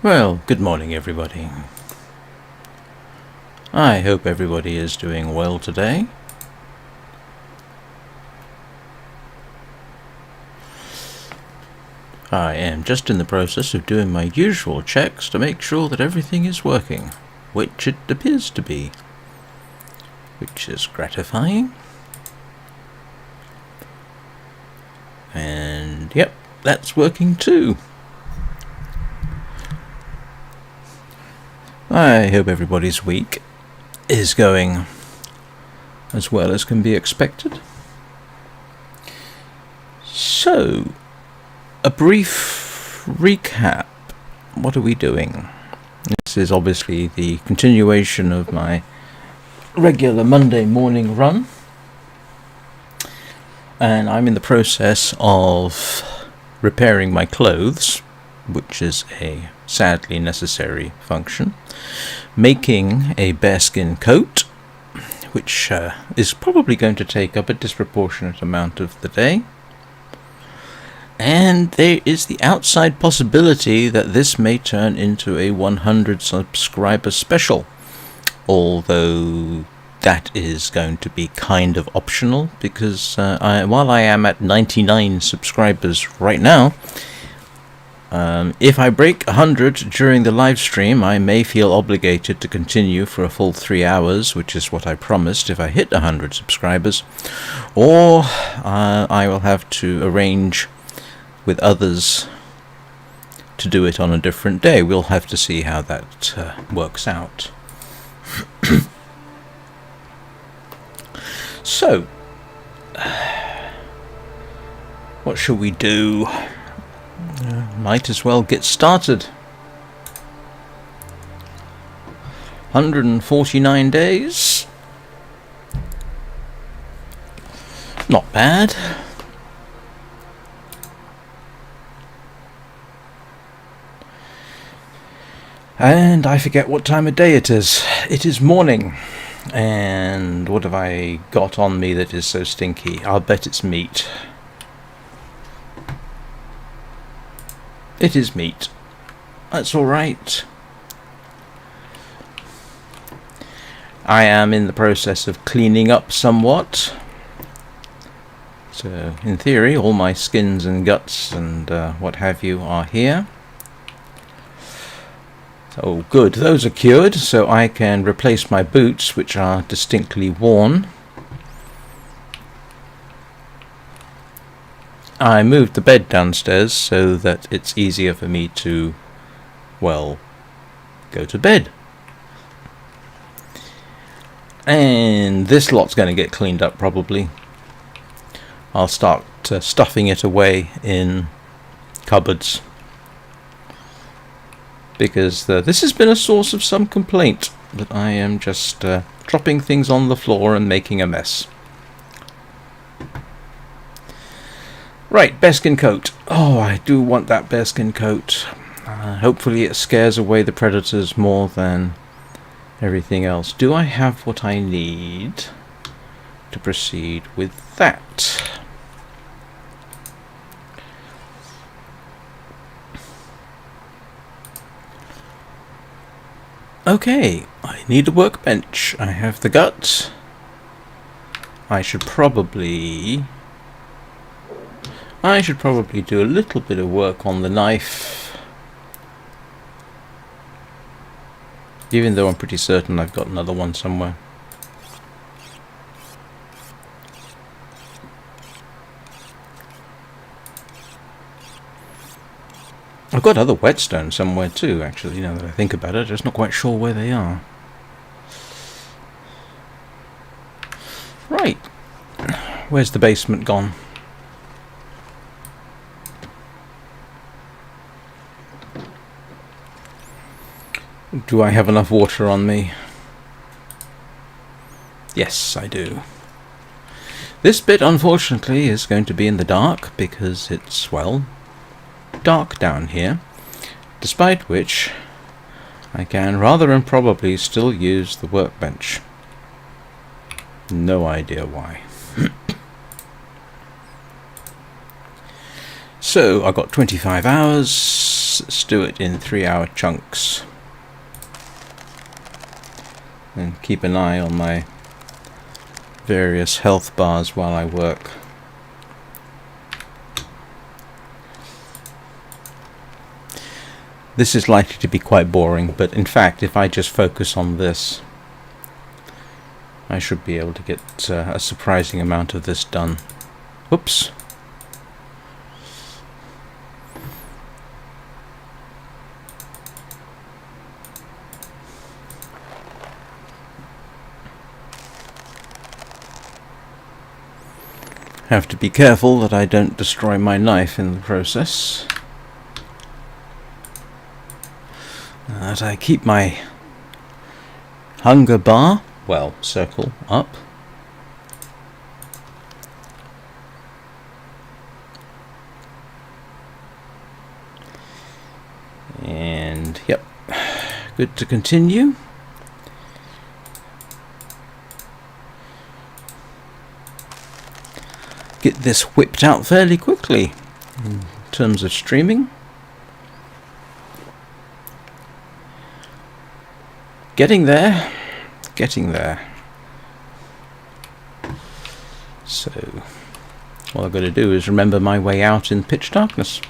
Well, good morning everybody. I hope everybody is doing well today. I am just in the process of doing my usual checks to make sure that everything is working, which it appears to be, which is gratifying. And yep, that's working too. I hope everybody's week is going as well as can be expected. So, a brief recap. What are we doing? This is obviously the continuation of my regular Monday morning run. And I'm in the process of repairing my clothes, which is a sadly necessary function. Making a bearskin coat, which is probably going to take up a disproportionate amount of the day. And there is the outside possibility that this may turn into a 100 subscriber special, although that is going to be kind of optional, because while I am at 99 subscribers right now, if I break 100 during the live stream, I may feel obligated to continue for a full 3 hours, which is what I promised if I hit 100 subscribers, or I will have to arrange with others to do it on a different day. We'll have to see how that works out. So, what shall we do? Might as well get started. 149 days. Not bad. And I forget what time of day it is. It is morning. And what have I got on me that is so stinky? I'll bet it's meat. It is meat. That's alright. I am in the process of cleaning up somewhat. So, in theory, all my skins and guts and what have you are here. Oh, good. Those are cured, so I can replace my boots, which are distinctly worn. I moved the bed downstairs so that it's easier for me to, well, go to bed. And this lot's going to get cleaned up probably. I'll start stuffing it away in cupboards, because this has been a source of some complaint that I am just dropping things on the floor and making a mess. Right, bearskin coat. Oh, I do want that bearskin coat. Hopefully it scares away the predators more than everything else. Do I have what I need to proceed with that? Okay, I need a workbench. I have the guts. I should probably do a little bit of work on the knife, even though I'm pretty certain I've got another one somewhere. I've got other whetstones somewhere too, actually, now that I think about it. I'm just not quite sure where they are. Right. Where's the basement gone? Do I have enough water on me? Yes, I do. This bit, unfortunately, is going to be in the dark because it's, well, dark down here, despite which I can rather improbably still use the workbench. No idea why. So I got 25 hours. let's do it in 3-hour chunks. And keep an eye on my various health bars while I work. This is likely to be quite boring, but in fact, if I just focus on this, I should be able to get a surprising amount of this done. Whoops. Have to be careful that I don't destroy my knife in the process. That I keep my hunger bar, well, circle, up. And, yep, good to continue. Get this whipped out fairly quickly in terms of streaming. Getting there, getting there. So, all I've got to do is remember my way out in pitch darkness.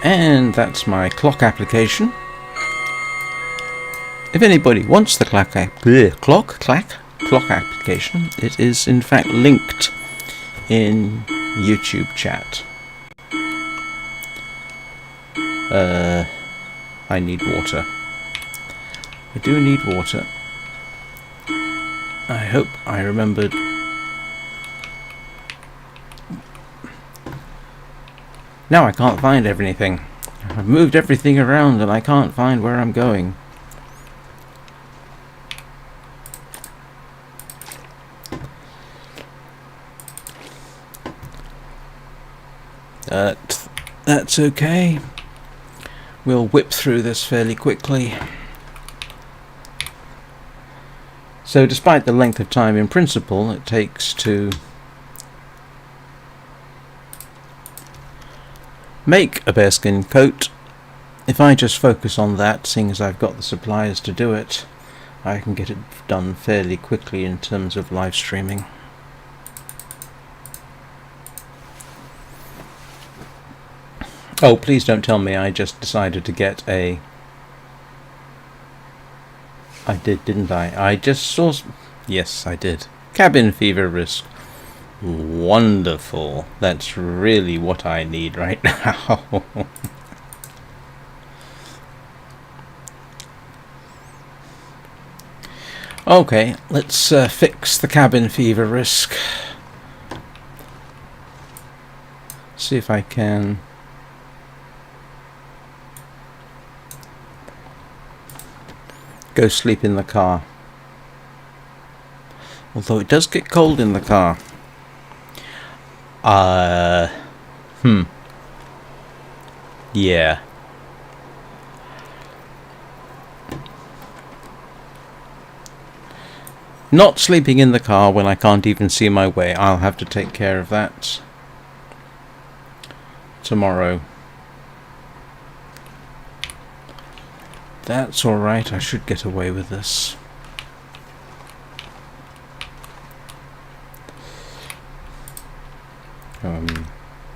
And that's my clock application. If anybody wants the clock application, it is in fact linked in YouTube chat. I need water. I do need water. I hope I remembered. Now I can't find everything. I've moved everything around and I can't find where I'm going. That's okay. We'll whip through this fairly quickly. So despite the length of time in principle it takes to make a bearskin coat, if I just focus on that, seeing as I've got the supplies to do it, I can get it done fairly quickly in terms of live streaming. Oh, please don't tell me I just decided to get a... I did, didn't I? I just saw... Yes, I did. Cabin fever risk. Wonderful. That's really what I need right now. Okay, let's fix the cabin fever risk. See if I can... go sleep in the car. Although it does get cold in the car. Yeah. Not sleeping in the car when I can't even see my way. I'll have to take care of that tomorrow. That's alright, I should get away with this.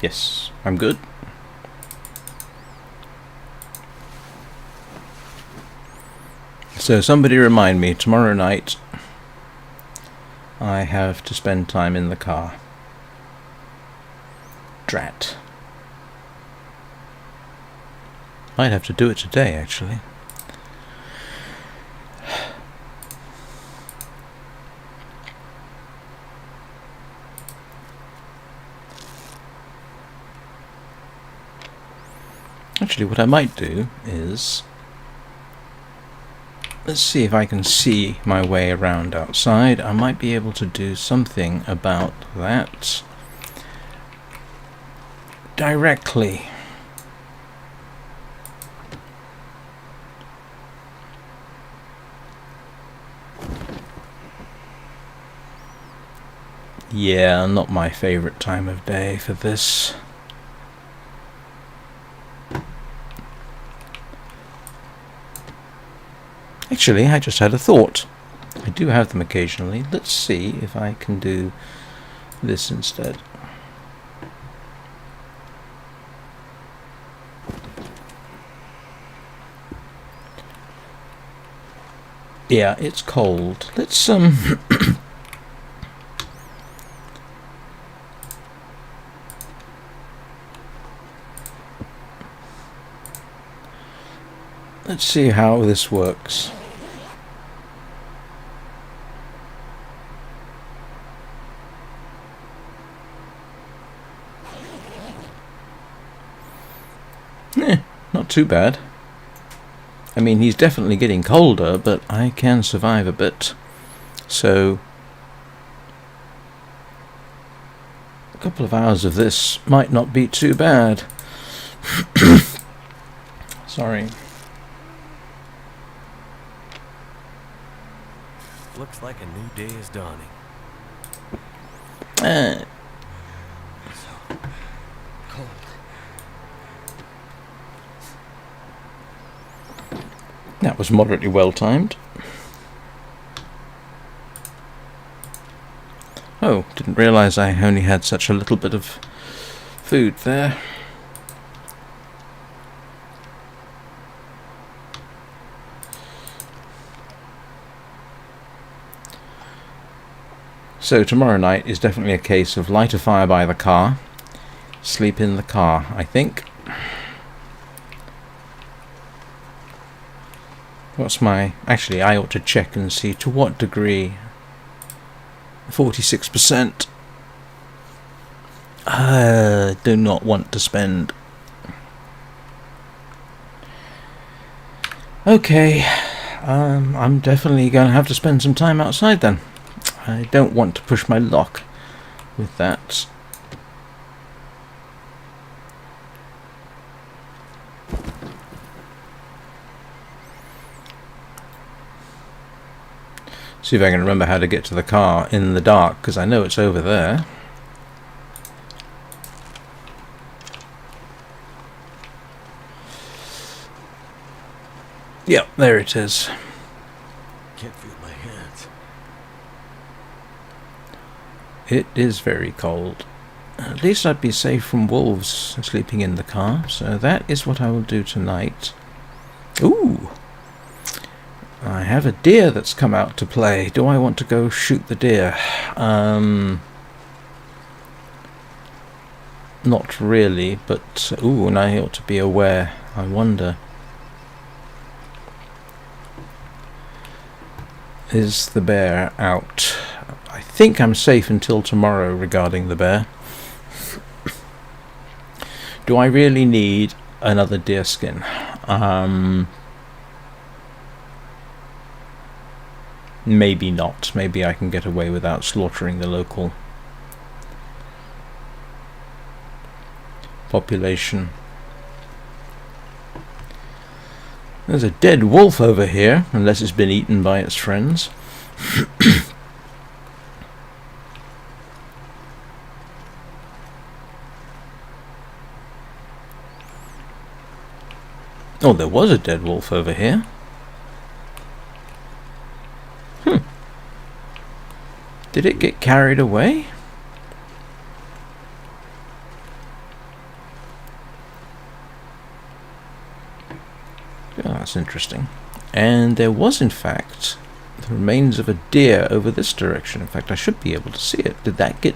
Yes, I'm good. So somebody remind me, tomorrow night I have to spend time in the car. Drat. Might have to do it today, actually. Actually, what I might do is... let's see if I can see my way around outside. I might be able to do something about that directly. Yeah, not my favourite time of day for this. Actually, I just had a thought. I do have them occasionally. Let's see if I can do this instead. Yeah, it's cold. Let's let's see how this works. Not too bad. I mean, he's definitely getting colder, but I can survive a bit. So, a couple of hours of this might not be too bad. Sorry. Looks like a new day is dawning. So cold. That was moderately well timed. Oh, didn't realise I only had such a little bit of food there. So tomorrow night is definitely a case of light a fire by the car, sleep in the car, I think. What's my... Actually, I ought to check and see to what degree. 46%. I do not want to spend. Okay, I'm definitely going to have to spend some time outside then. I don't want to push my luck with that. See if I can remember how to get to the car in the dark, because I know it's over there. Yep, there it is. Can't feel my hands. It is very cold. At least I'd be safe from wolves sleeping in the car, so that is what I will do tonight. Ooh! I have a deer that's come out to play. Do I want to go shoot the deer? Not really, but... Ooh, and I ought to be aware. I wonder. Is the bear out? I think I'm safe until tomorrow regarding the bear. Do I really need another deer skin? Maybe not. Maybe I can get away without slaughtering the local population. There's a dead wolf over here, unless it's been eaten by its friends. Oh, there was a dead wolf over here. Did it get carried away? Oh, that's interesting. And there was, in fact, the remains of a deer over this direction. In fact, I should be able to see it. Did that get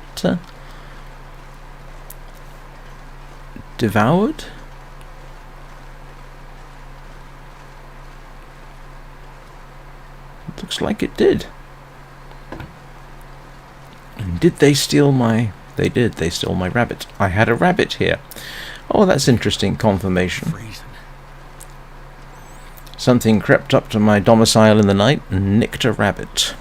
devoured? It looks like it did. And did they steal my... They did. They stole my rabbit. I had a rabbit here. Oh, that's interesting confirmation. Freezing. Something crept up to my domicile in the night and nicked a rabbit.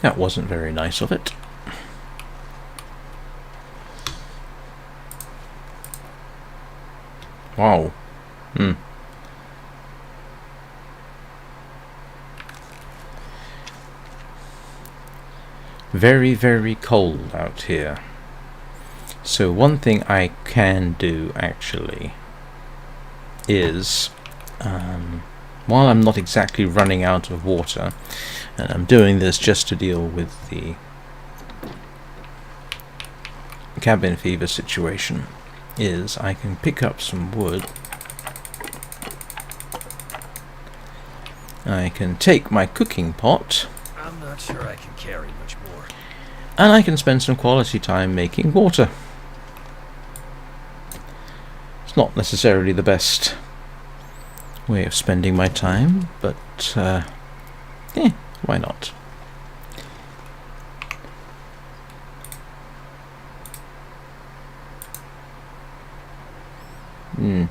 That wasn't very nice of it. Wow. very, very cold out here. So one thing I can do actually is, while I'm not exactly running out of water, and I'm doing this just to deal with the cabin fever situation, is I can pick up some wood. I can take my cooking pot, I'm not sure I can carry much more. and I can spend some quality time making water. It's not necessarily the best way of spending my time, but why not?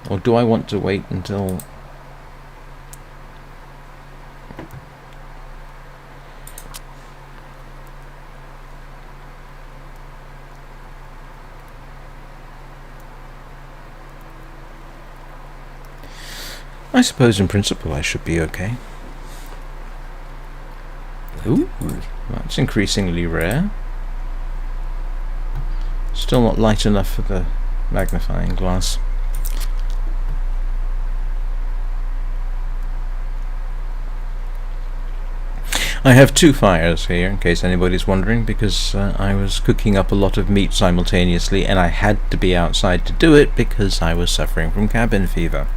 Or do I want to wait until... I suppose in principle I should be okay. Ooh, that's increasingly rare. Still not light enough for the magnifying glass. I have two fires here, in case anybody's wondering, because I was cooking up a lot of meat simultaneously, and I had to be outside to do it because I was suffering from cabin fever.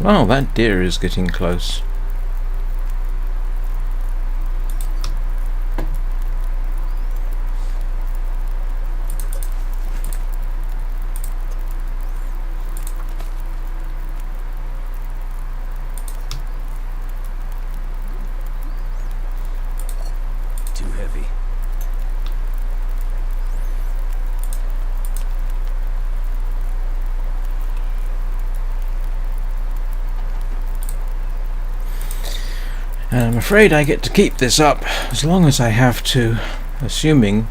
Oh, that deer is getting close. Too heavy. I'm afraid I get to keep this up as long as I have to, assuming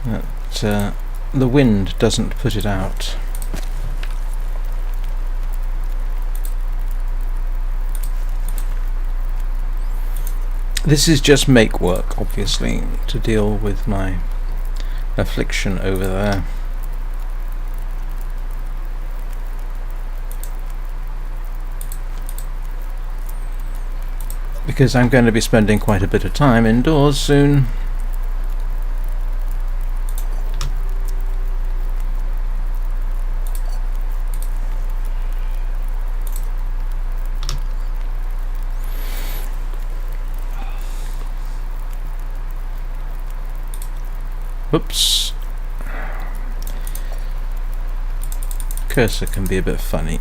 that the wind doesn't put it out. This is just make work, obviously, to deal with my affliction over there. Because I'm going to be spending quite a bit of time indoors soon. Whoops. Cursor can be a bit funny.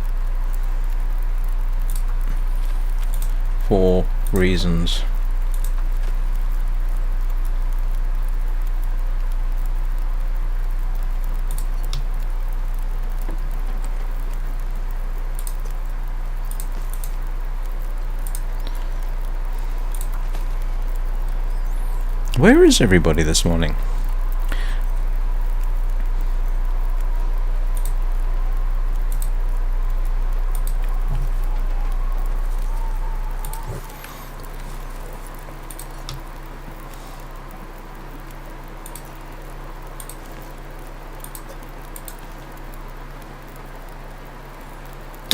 For reasons. Where is everybody this morning?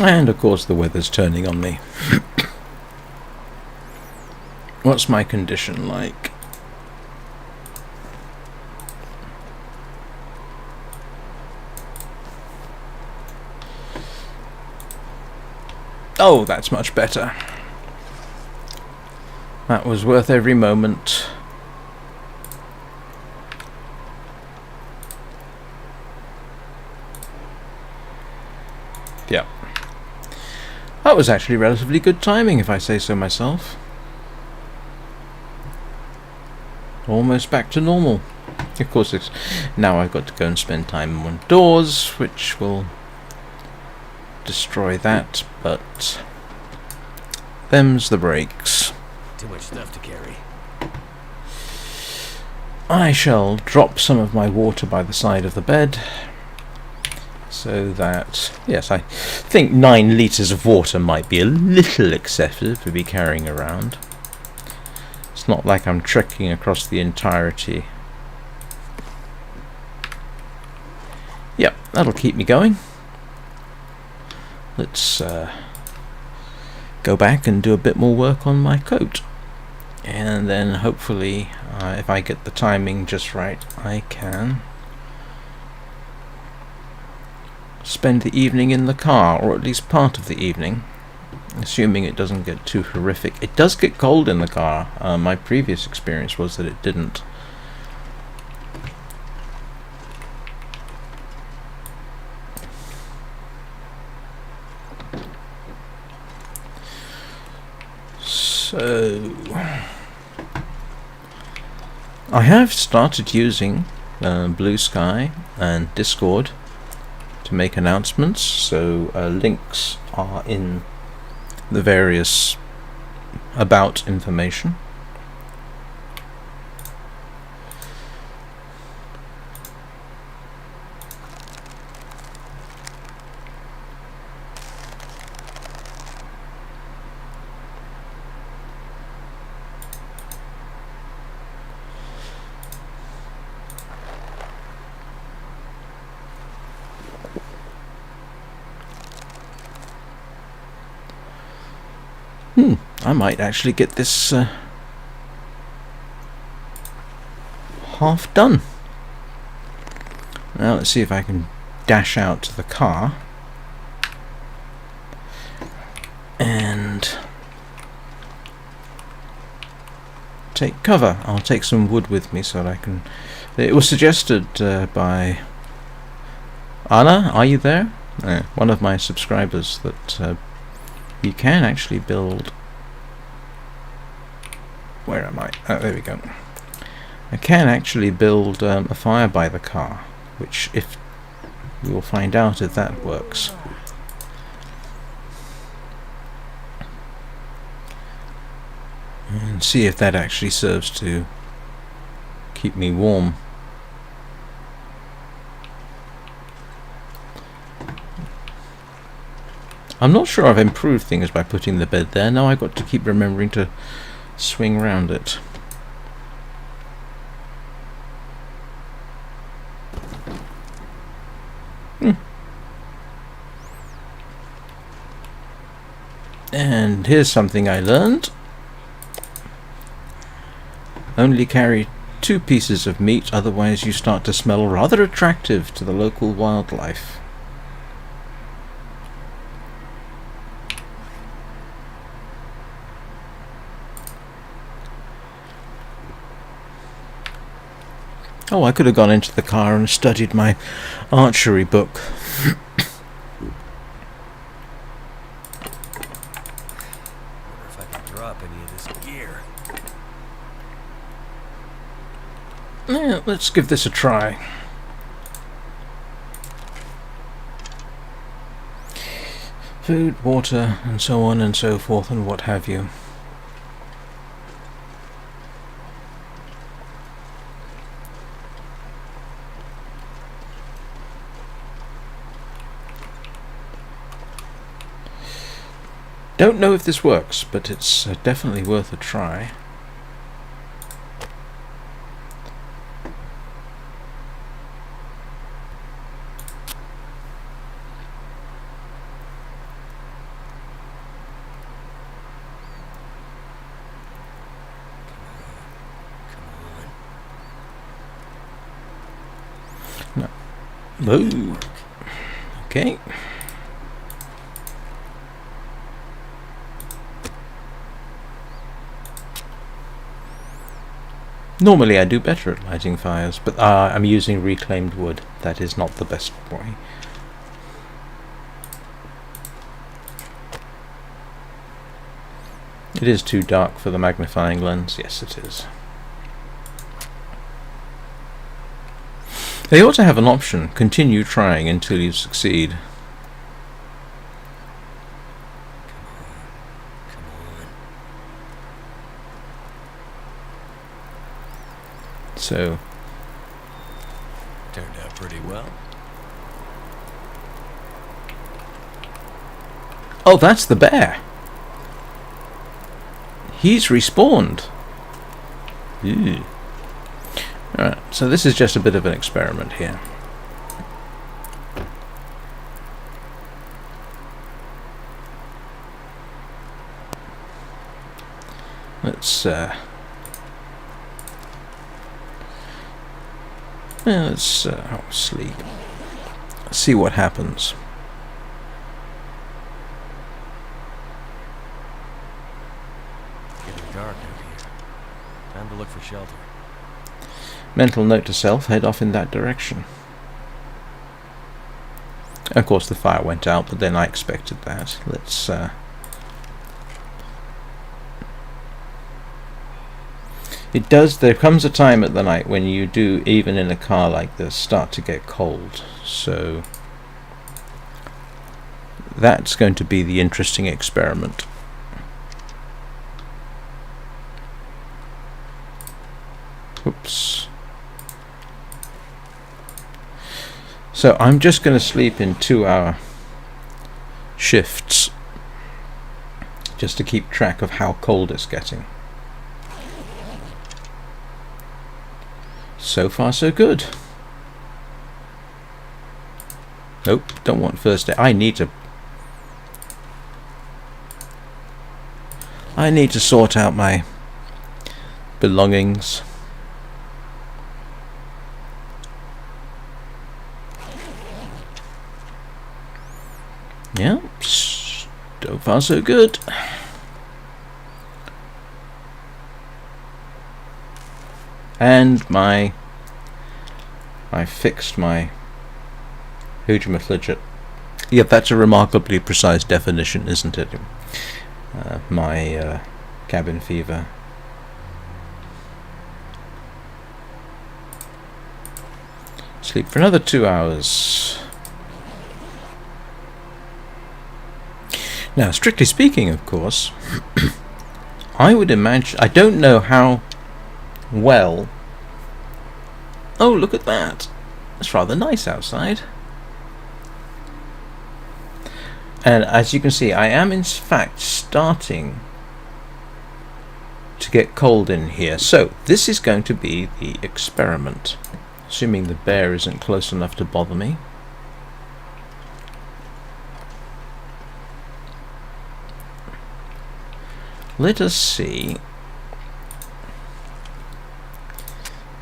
And of course the weather's turning on me. What's my condition like? Oh, that's much better. That was worth every moment. Yeah. That was actually relatively good timing, if I say so myself. almost back to normal. Of course, now I've got to go and spend time indoors, which will destroy that, but them's the breaks. Too much stuff to carry. I shall drop some of my water by the side of the bed, so that, yes, I think 9 litres of water might be a little excessive to be carrying around. It's not like I'm trekking across the entirety. Yep, that'll keep me going. Let's go back and do a bit more work on my coat. And then hopefully, if I get the timing just right, I can spend the evening in the car, or at least part of the evening, assuming it doesn't get too horrific. It does get cold in the car. My previous experience was that it didn't. So I have started using Blue Sky and Discord to make announcements, so links are in the various about information. I might actually get this half done. Now let's see if I can dash out to the car and take cover. I'll take some wood with me so that I can... It was suggested by Anna, are you there? One of my subscribers, that you can actually build... Where am I? Oh, there we go. I can actually build a fire by the car, which if we will find out if that works. And see if that actually serves to keep me warm. I'm not sure I've improved things by putting the bed there. Now I've got to keep remembering to swing round it. And here's something I learned. Only carry 2 pieces of meat, otherwise you start to smell rather attractive to the local wildlife. Oh, I could have gone into the car and studied my archery book. Wonder if I can drop any of this gear. Yeah, let's give this a try. Food, water, and so on and so forth, and what have you. Don't know if this works, but it's definitely worth a try. No. Whoa. Okay. Normally I do better at lighting fires, but I'm using reclaimed wood. That is not the best way. It is too dark for the magnifying lens. Yes, it is. They ought to have an option. Continue trying until you succeed. Come on. So, Turned out pretty well. oh, that's the bear. He's respawned. Ew. Alright, so this is just a bit of an experiment here. Let's sleep. See what happens. Getting dark out here. Time to look for shelter. Mental note to self, head off in that direction. Of course the fire went out, but then I expected that. Let's it does, there comes a time at the night when you do, even in a car like this, start to get cold. So that's going to be the interesting experiment. Oops. So I'm just going to sleep in 2-hour shifts just to keep track of how cold it's getting. So far so good. Nope, don't want first aid. I need to sort out my belongings. Yeah, so far so good. And I fixed my hujamafligit. Yeah, that's a remarkably precise definition, isn't it? My cabin fever. Sleep for another 2 hours. Now, strictly speaking, of course, I would imagine, I don't know how well. Oh, look at that. It's rather nice outside. And as you can see, I am in fact starting to get cold in here. So this is going to be the experiment, assuming the bear isn't close enough to bother me. Let us see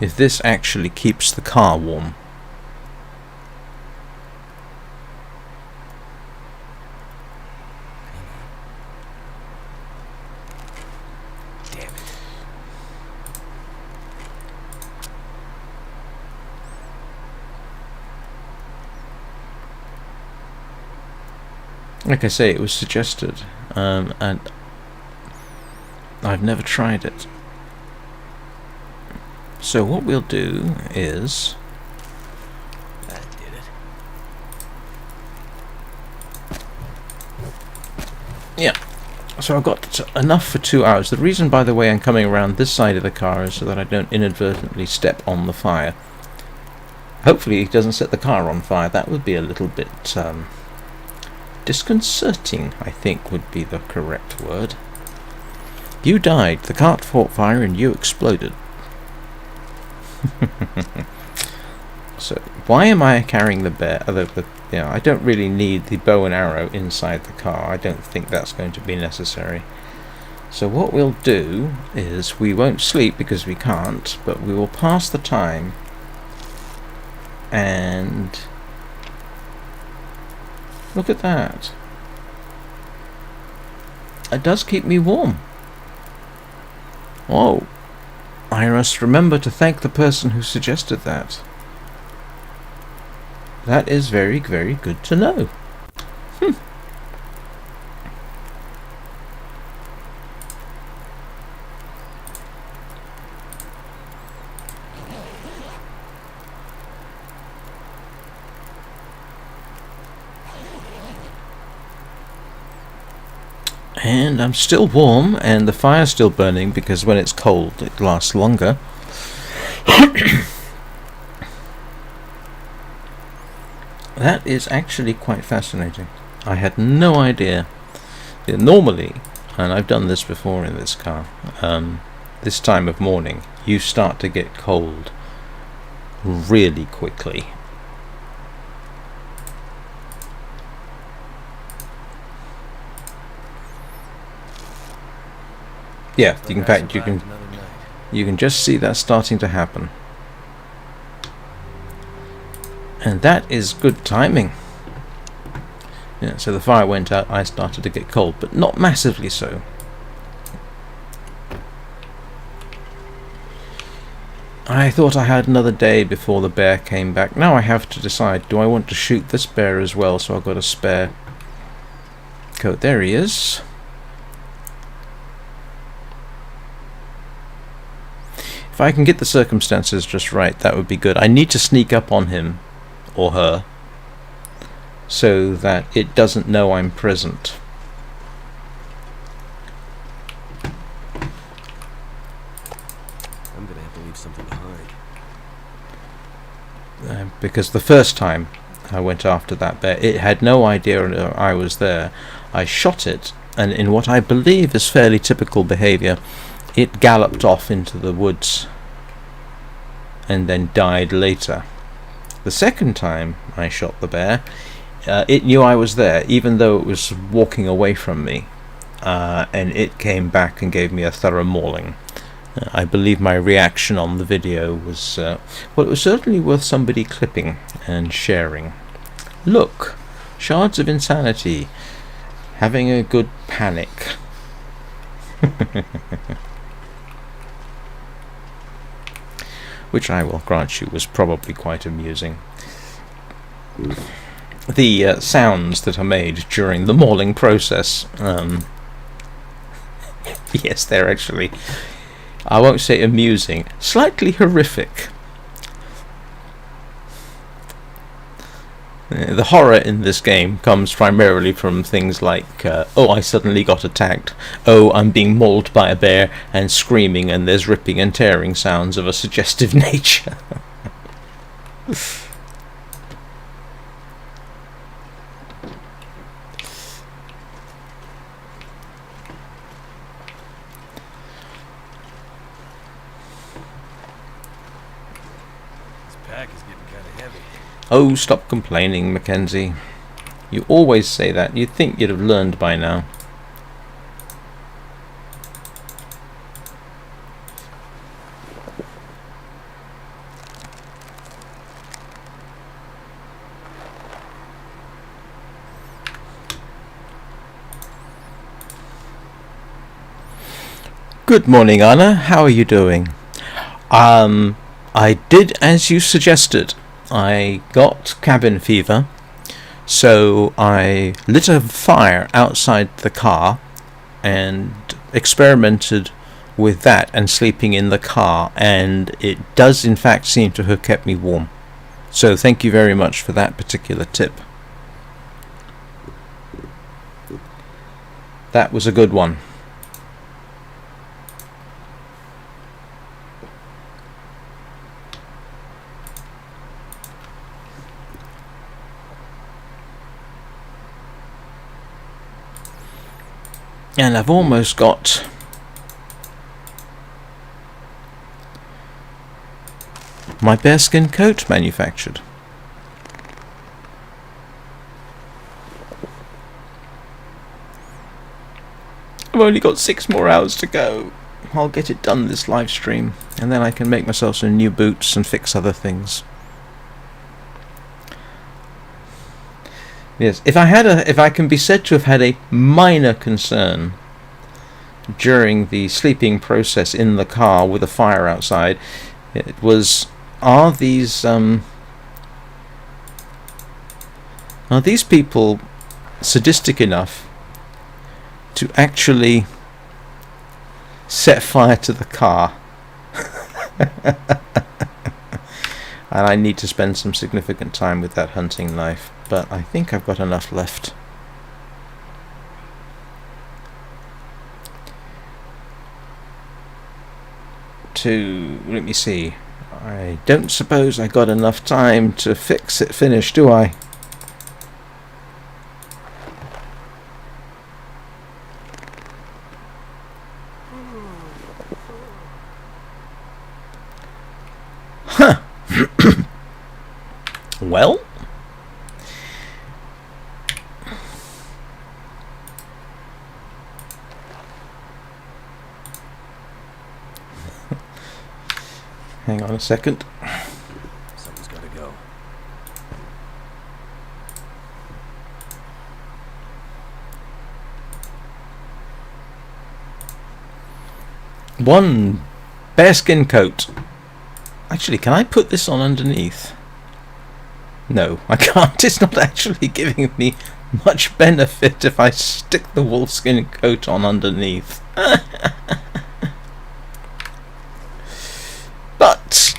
if this actually keeps the car warm. Damn it. Like I say, it was suggested, and I've never tried it. So what we'll do is, That did it. yeah, so I've got enough for 2 hours. The reason, by the way, I'm coming around this side of the car is so that I don't inadvertently step on the fire. Hopefully it doesn't set the car on fire. That would be a little bit disconcerting, I think would be the correct word. You died, the cart caught fire and you exploded. So why am I carrying the bear? I don't really need the bow and arrow inside the car. I don't think that's going to be necessary. So what we'll do is we won't sleep because we can't, but we will pass the time, and look at that. It does keep me warm. Oh, I must remember to thank the person who suggested that. That is very, very good to know. And I'm still warm, and the fire's still burning, because when it's cold it lasts longer. That is actually quite fascinating. I had no idea. Normally, and I've done this before in this car, this time of morning you start to get cold really quickly. Yeah, in fact you can just see that starting to happen. And that is good timing. Yeah, so the fire went out, I started to get cold, but not massively so. I thought I had another day before the bear came back. Now I have to decide, do I want to shoot this bear as well, so I've got a spare coat. There he is. If I can get the circumstances just right, that would be good. I need to sneak up on him, or her, so that it doesn't know I'm present. I'm gonna have to leave something behind. Because the first time I went after that bear, it had no idea I was there. I shot it, and in what I believe is fairly typical behavior, it galloped off into the woods and then died later. The second time I shot the bear, it knew I was there, even though it was walking away from me, and it came back and gave me a thorough mauling. I believe my reaction on the video was, well, it was certainly worth somebody clipping and sharing. Look, Shards of Insanity, having a good panic. Which I will grant you was probably quite amusing. The sounds that are made during the mauling process, yes, they're actually, I won't say amusing, slightly horrific. The horror in this game comes primarily from things like, oh, I suddenly got attacked, oh, I'm being mauled by a bear, and screaming, and there's ripping and tearing sounds of a suggestive nature. This pack is getting kind of heavy. Oh, stop complaining, Mackenzie. You always say that. You'd think you'd have learned by now. Good morning, Anna. How are you doing? I did as you suggested. I got cabin fever, so I lit a fire outside the car and experimented with that and sleeping in the car, and it does in fact seem to have kept me warm. So thank you very much for that particular tip. That was a good one. And I've almost got my bearskin coat manufactured. I've only got 6 more hours to go. I'll get it done this live stream, and then I can make myself some new boots and fix other things. Yes, if I can be said to have had a minor concern during the sleeping process in the car with a fire outside, it was, are these people sadistic enough to actually set fire to the car? And I need to spend some significant time with that hunting knife, but I think I've got enough left. to... let me see. I don't suppose I got enough time to finish, do I? Huh. Well... hang on a second. Something's gotta go. One bearskin coat. Actually, can I put this on underneath? No, I can't. It's not actually giving me much benefit if I stick the wolfskin coat on underneath. But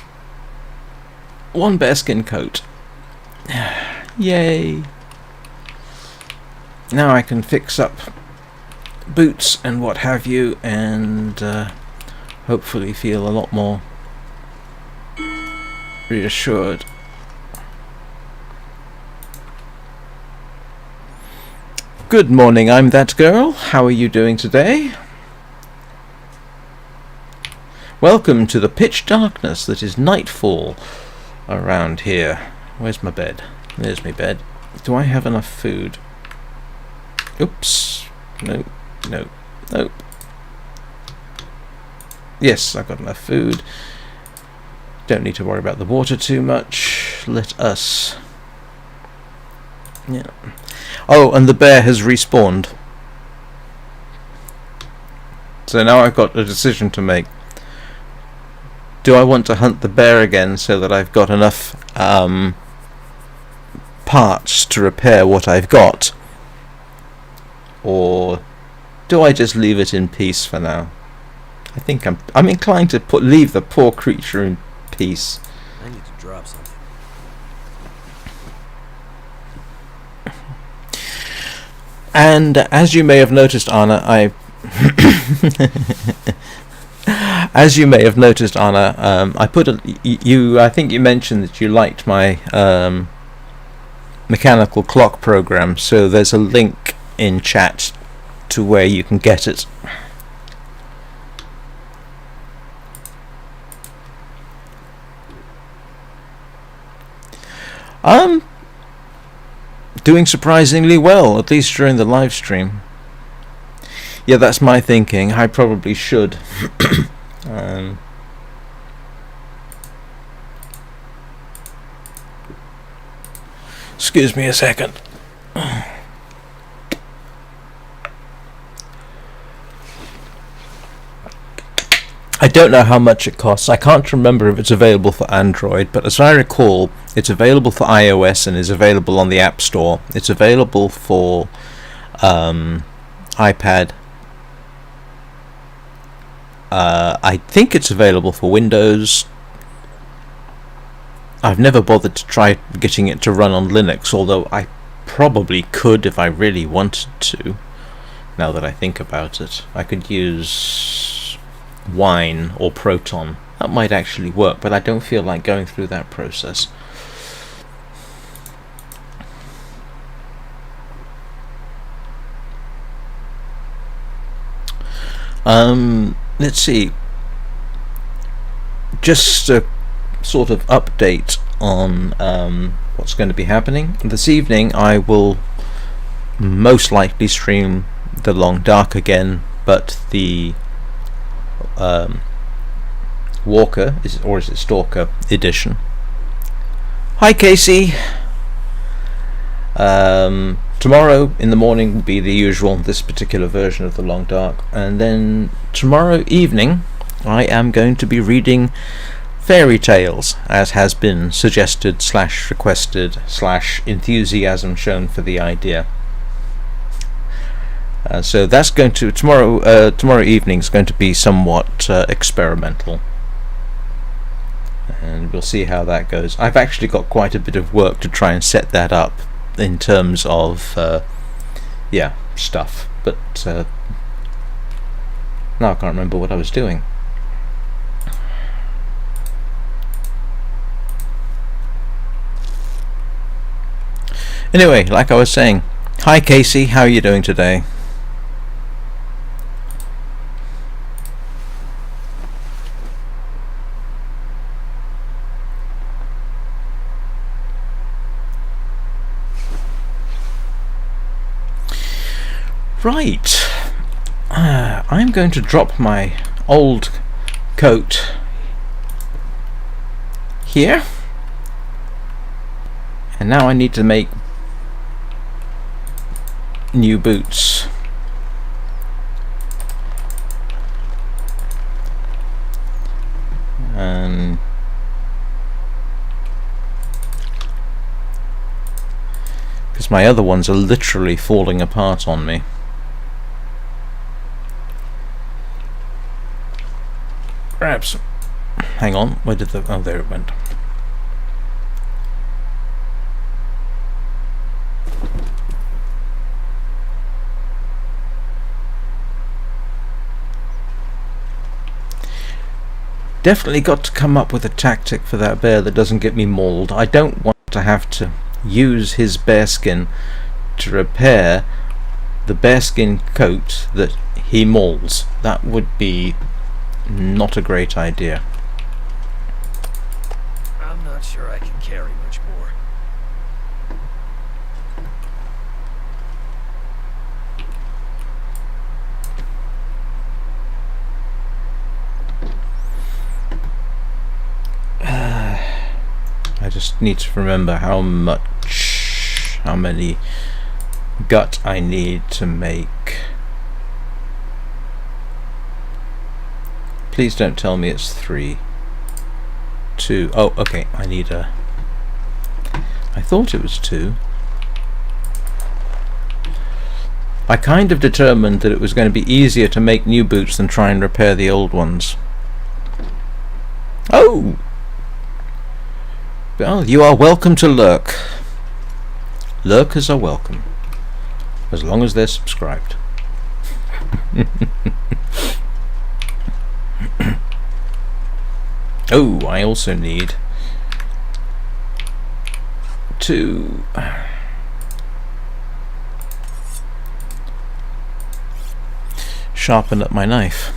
one bearskin coat. Yay. Now I can fix up boots and what have you, and hopefully feel a lot more reassured. Good morning, I'm that girl. How are you doing today? Welcome to the pitch darkness that is nightfall around here. Where's my bed? There's my bed. Do I have enough food? Oops. Nope. Nope. Nope. Yes, I've got enough food. Don't need to worry about the water too much. Let us... yeah. Oh, and the bear has respawned. So now I've got a decision to make. Do I want to hunt the bear again so that I've got enough parts to repair what I've got? Or do I just leave it in peace for now? I think I'm inclined to leave the poor creature in peace. I need to drop something. And as you may have noticed, Anna, I put I think you mentioned that you liked my mechanical clock program, so there's a link in chat to where you can get it. Doing surprisingly well, at least during the live stream. Yeah, that's my thinking. I probably should. Excuse me a second. I don't know how much it costs. I can't remember if it's available for Android, but as I recall, it's available for iOS and is available on the App Store. It's available for iPad. I think it's available for Windows. I've never bothered to try getting it to run on Linux, although I probably could if I really wanted to. Now that I think about it, I could use Wine or Proton. That might actually work, but I don't feel like going through that process. Let's see. Just a sort of update on what's going to be happening. This evening I will most likely stream The Long Dark again, but the Walker, is it Stalker edition. Hi Casey. Tomorrow in the morning will be the usual, this particular version of The Long Dark, and then tomorrow evening I am going to be reading fairy tales, as has been suggested / requested / enthusiasm shown for the idea. So that's going to tomorrow evening is going to be somewhat experimental, and we'll see how that goes. I've actually got quite a bit of work to try and set that up in terms of stuff, but now I can't remember what I was doing. Anyway, like I was saying, hi Casey, how are you doing today? Right, I'm going to drop my old coat here, and now I need to make new boots. And because my other ones are literally falling apart on me. Perhaps. Hang on, where did the... oh, there it went. Definitely got to come up with a tactic for that bear that doesn't get me mauled. I don't want to have to use his bearskin to repair the bearskin coat that he mauls. That would be not a great idea. I'm not sure I can carry much more. I just need to remember how many gut I need to make. Please don't tell me it's 3. 2. Oh, okay, I need a... I thought it was 2. I kind of determined that it was going to be easier to make new boots than try and repair the old ones. Oh! Well, you are welcome to lurk. Lurkers are welcome, as long as they're subscribed. Oh, I also need to sharpen up my knife.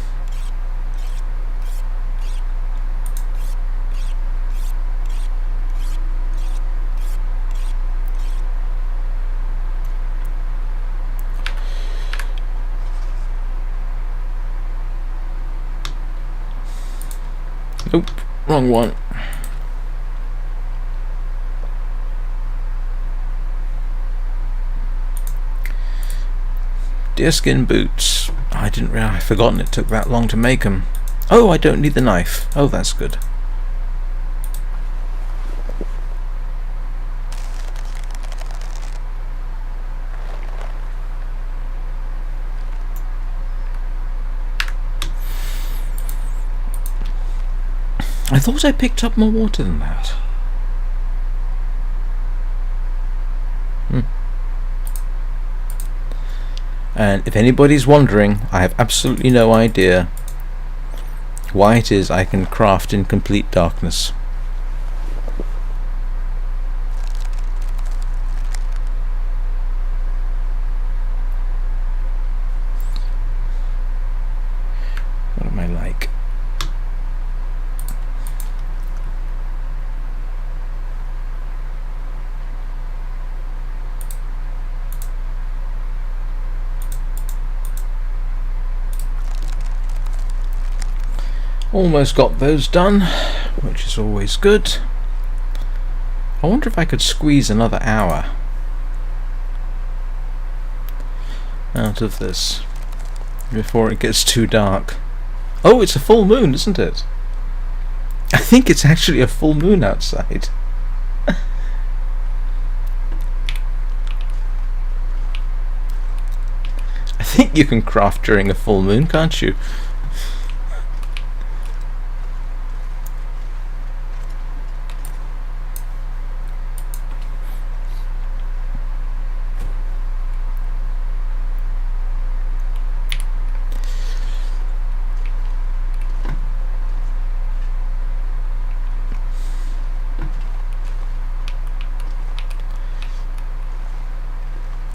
Nope, wrong one. Deerskin boots. I didn't realize. I'd forgotten it took that long to make them. Oh, I don't need the knife. Oh, that's good. I thought I picked up more water than that. And if anybody's wondering, I have absolutely no idea why it is I can craft in complete darkness. What am I like? Almost got those done, which is always good. I wonder if I could squeeze another hour out of this before it gets too dark. Oh, it's a full moon, isn't it? I think it's actually a full moon outside. I think you can craft during a full moon, can't you?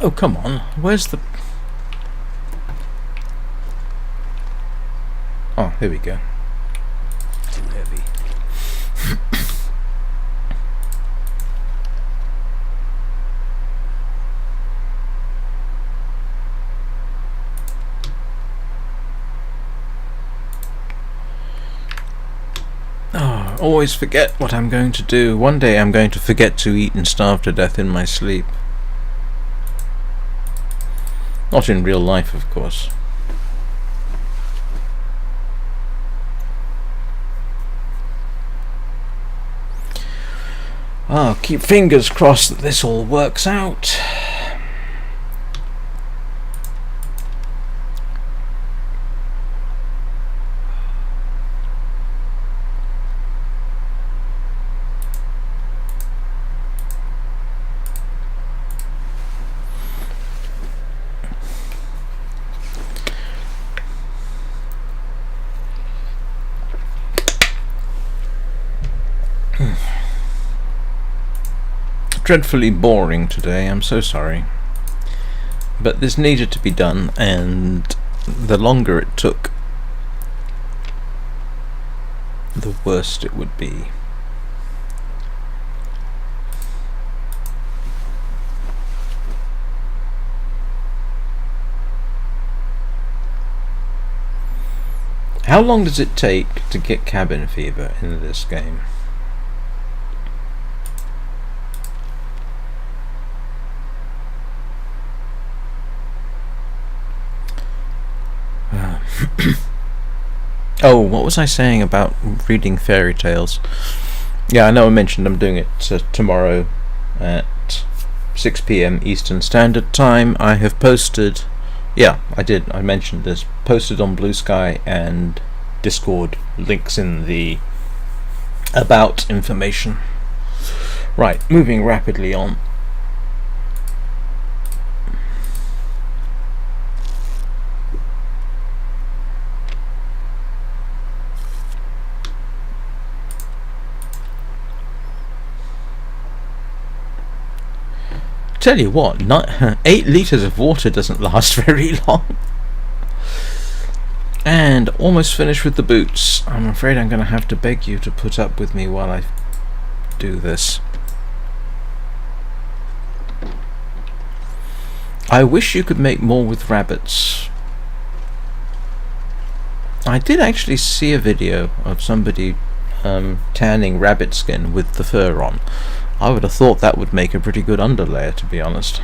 Oh, come on. Where's the... Oh, here we go. Too heavy. Oh, always forget what I'm going to do. One day I'm going to forget to eat and starve to death in my sleep. Not in real life, of course. Oh, keep fingers crossed that this all works out. Dreadfully boring today, I'm so sorry. But this needed to be done, and the longer it took, the worse it would be. How long does it take to get cabin fever in this game? Oh, what was I saying about reading fairy tales? Yeah, I know I mentioned I'm doing it tomorrow at 6 PM Eastern Standard Time. I have posted... Yeah, I did. I mentioned this. Posted on Blue Sky and Discord. Links in the about information. Right, moving rapidly on. Tell you what, 8 litres of water doesn't last very long. And almost finished with the boots. I'm afraid I'm going to have to beg you to put up with me while I do this. I wish you could make more with rabbits. I did actually see a video of somebody tanning rabbit skin with the fur on. I would have thought that would make a pretty good underlayer, to be honest.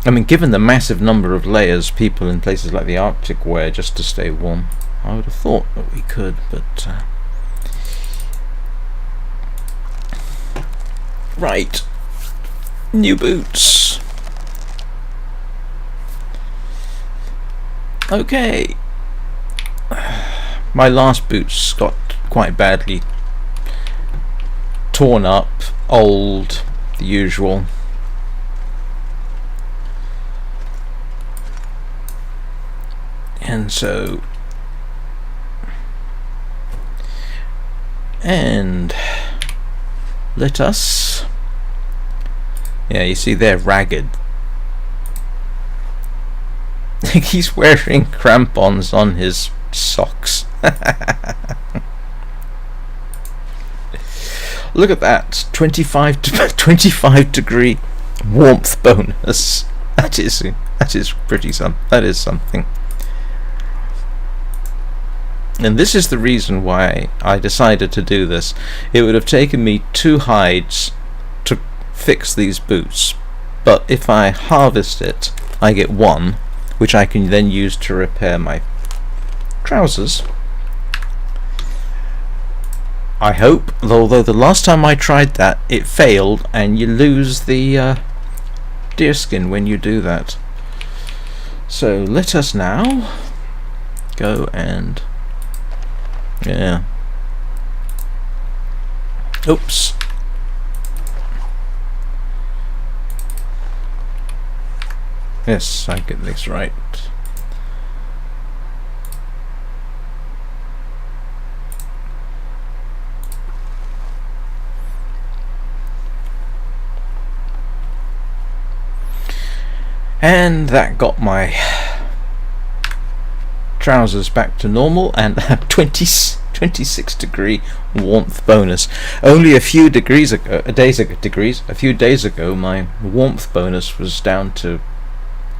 I mean, given the massive number of layers people in places like the Arctic wear just to stay warm, I would have thought that we could, but... Right. New boots. Okay. My last boots got quite badly torn up, old, the usual. And so... And... let us... Yeah, you see they're ragged. He's wearing crampons on his socks. Look at that, 25 degree warmth bonus. That is pretty that is something. And this is the reason why I decided to do this. It would have taken me 2 hides to fix these boots, but if I harvest it, I get 1, which I can then use to repair my trousers. I hope, although the last time I tried that, it failed, and you lose the deer skin when you do that. So let us now go and... yeah. Oops. Yes, I get this right. And that got my trousers back to normal and a 26 degree warmth bonus. Only a few days ago my warmth bonus was down to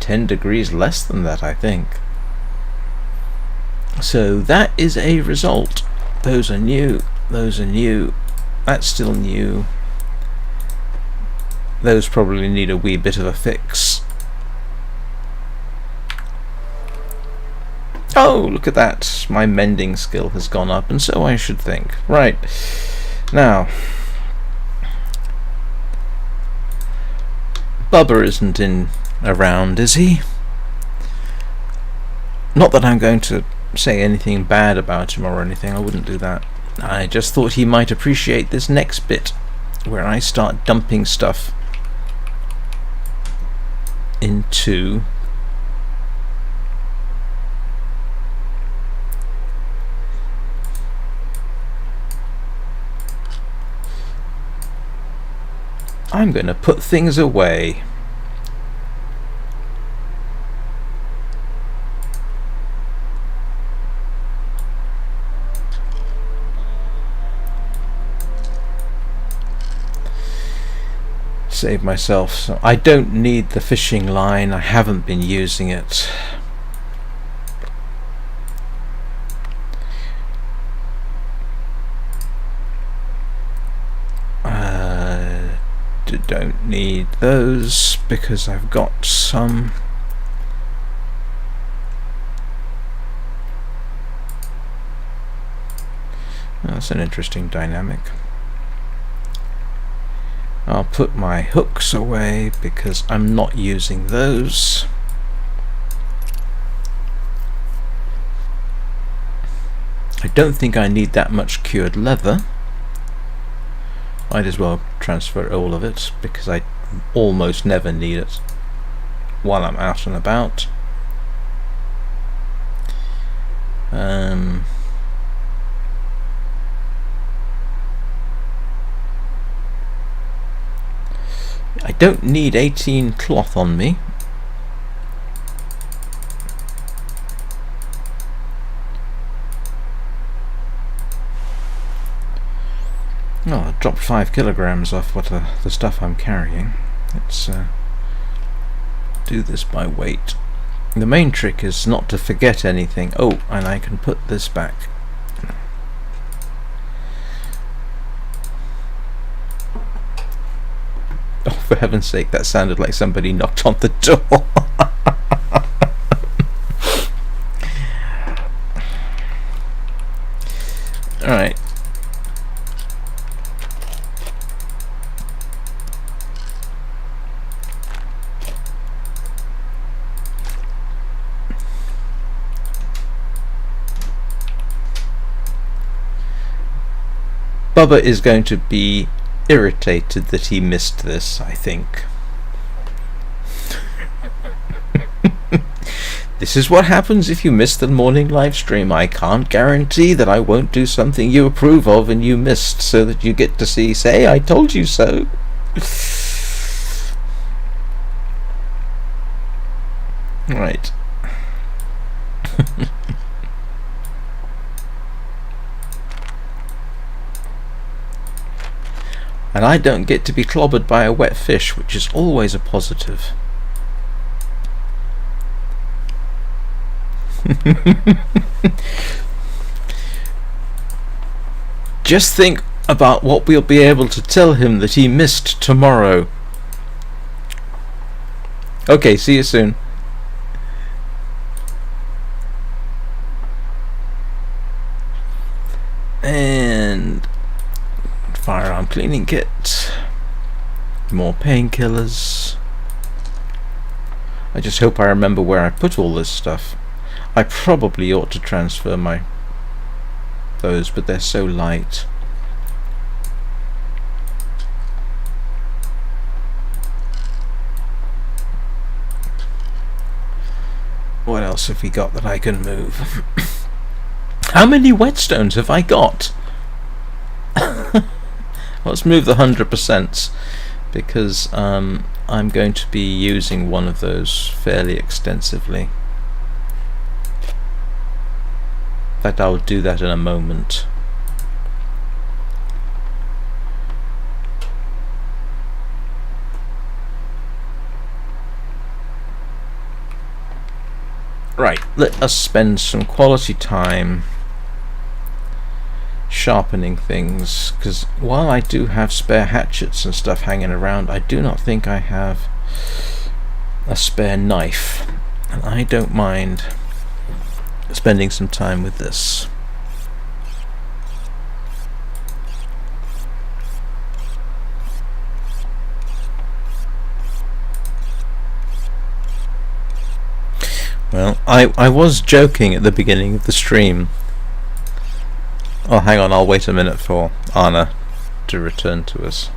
10 degrees less than that, I think. So that is a result. Those are new. That's still new. Those probably need a wee bit of a fix. Oh, look at that. My mending skill has gone up, and so I should think. Right. Now, Bubba isn't around, is he? Not that I'm going to say anything bad about him or anything. I wouldn't do that. I just thought he might appreciate this next bit, where I start dumping stuff into I'm going to put things away. Save myself. So I don't need the fishing line. I haven't been using it. Don't need those because I've got some. That's an interesting dynamic. I'll put my hooks away because I'm not using those. I don't think I need that much cured leather. Might as well transfer all of it because I almost never need it while I'm out and about. I don't need 18 cloth on me. Oh, I dropped 5 kilograms off the stuff I'm carrying. Let's do this by weight. The main trick is not to forget anything. Oh, and I can put this back. Oh, for heaven's sake, that sounded like somebody knocked on the door. Alright. Bubba is going to be irritated that he missed this, I think. This is what happens if you miss the morning live stream. I can't guarantee that I won't do something you approve of and you missed, so that you get to say, I told you so. Right. And I don't get to be clobbered by a wet fish, which is always a positive. Just think about what we'll be able to tell him that he missed tomorrow. Okay, see you soon. And firearm cleaning kit, more painkillers. I just hope I remember where I put all this stuff. I probably ought to transfer those, but they're so light. What else have we got that I can move? How many whetstones have I got? Let's move the 100%. because I'm going to be using one of those fairly extensively. In fact, I'll do that in a moment. Right, let us spend some quality time sharpening things, because while I do have spare hatchets and stuff hanging around, I do not think I have a spare knife, and I don't mind spending some time with this. Well, I was joking at the beginning of the stream. Oh, hang on, I'll wait a minute for Anna to return to us.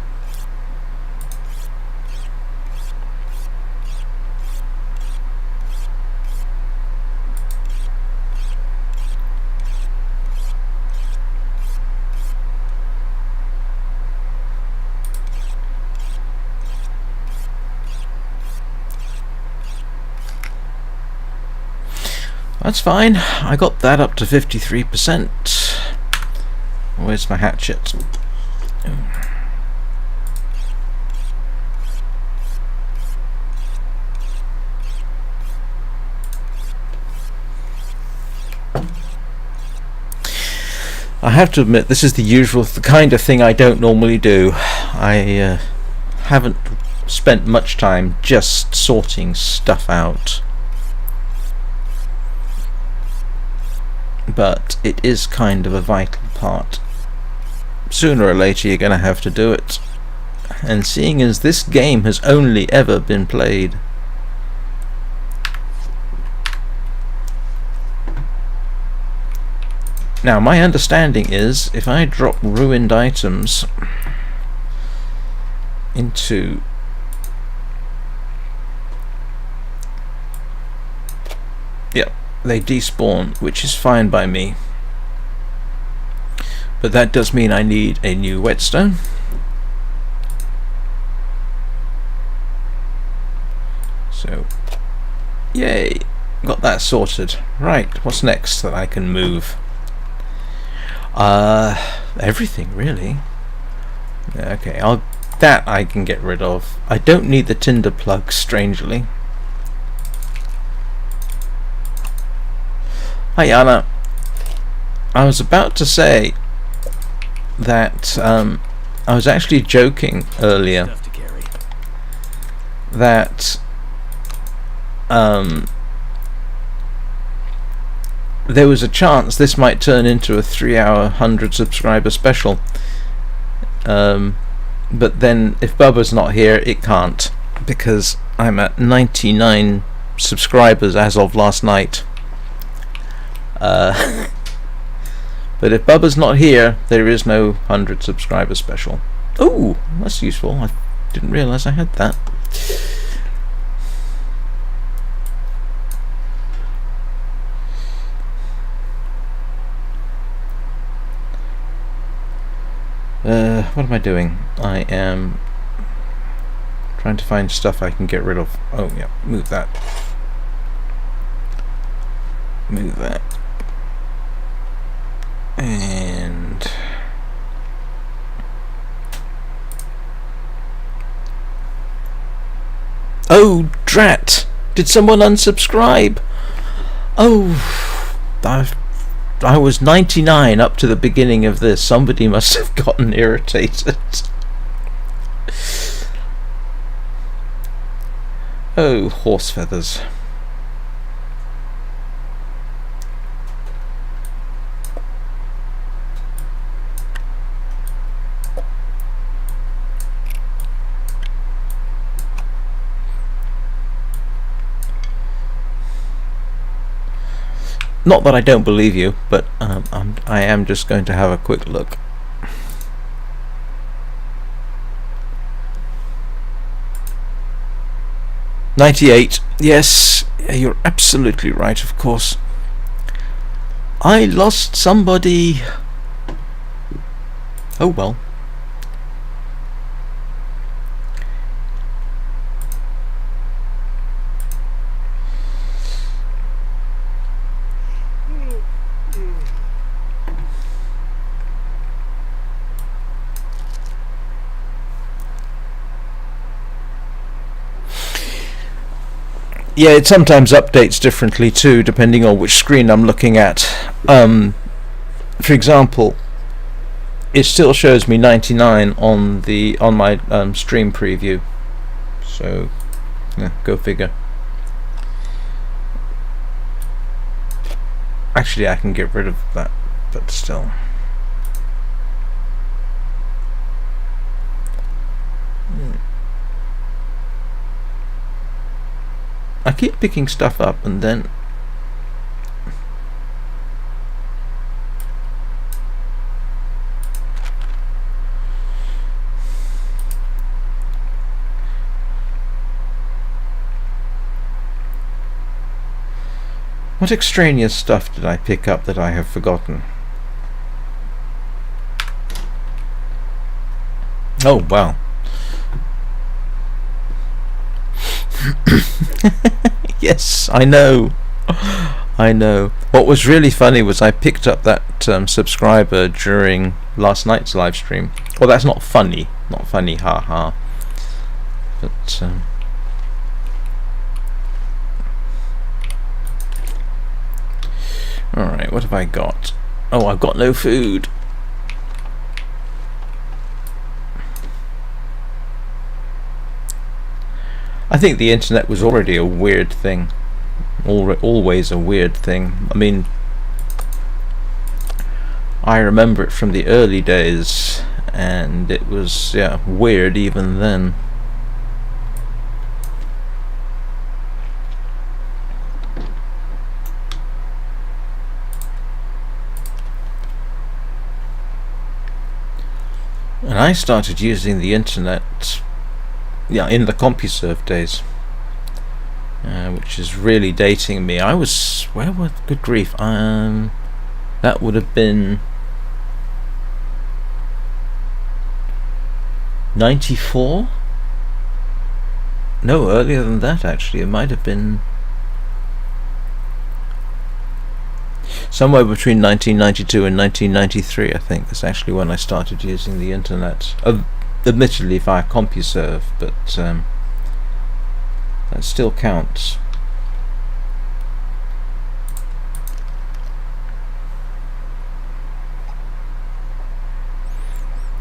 That's fine. I got that up to 53%. Where's my hatchet? I have to admit, this is the kind of thing I don't normally do. I haven't spent much time just sorting stuff out. But it is kind of a vital part. Sooner or later you're going to have to do it. And seeing as this game has only ever been played now, my understanding is if I drop ruined items into they despawn, which is fine by me, but that does mean I need a new whetstone. So yay, got that sorted. Right, what's next that I can move? Everything really. Okay, that I can get rid of. I don't need the tinder plug, strangely. Hi Anna. I was about to say that I was actually joking earlier that there was a chance this might turn into a 3-hour 100 subscriber special, but then if Bubba's not here it can't, because I'm at 99 subscribers as of last night. But if Bubba's not here, there is no 100 subscriber special. Oh, that's useful. I didn't realise I had that. What am I doing? I am trying to find stuff I can get rid of. Oh yeah, move that. Move that. And oh drat, did someone unsubscribe? Oh, I was 99 up to the beginning of this. Somebody must have gotten irritated. Oh, horse feathers. Not that I don't believe you, but I am just going to have a quick look. $98. Yes, you're absolutely right, of course. I lost somebody. Oh well. Yeah, it sometimes updates differently too, depending on which screen I'm looking at. For example, it still shows me 99 on my stream preview. So, yeah, go figure. Actually, I can get rid of that, but still. I keep picking stuff up and then what extraneous stuff did I pick up that I have forgotten? Oh, wow. Yes, I know. I know. What was really funny was I picked up that subscriber during last night's live stream. Well, that's not funny. Not funny, haha. But, alright, what have I got? Oh, I've got no food. I think the internet was already a weird thing. Always a weird thing. I mean, I remember it from the early days, and it was, yeah, weird even then. And I started using the internet, yeah, in the CompuServe days, which is really dating me. I was, where was, good grief, that would have been 94? No, earlier than that actually. It might have been somewhere between 1992 and 1993, I think. That's actually when I started using the internet. Admittedly via CompuServe, but that still counts.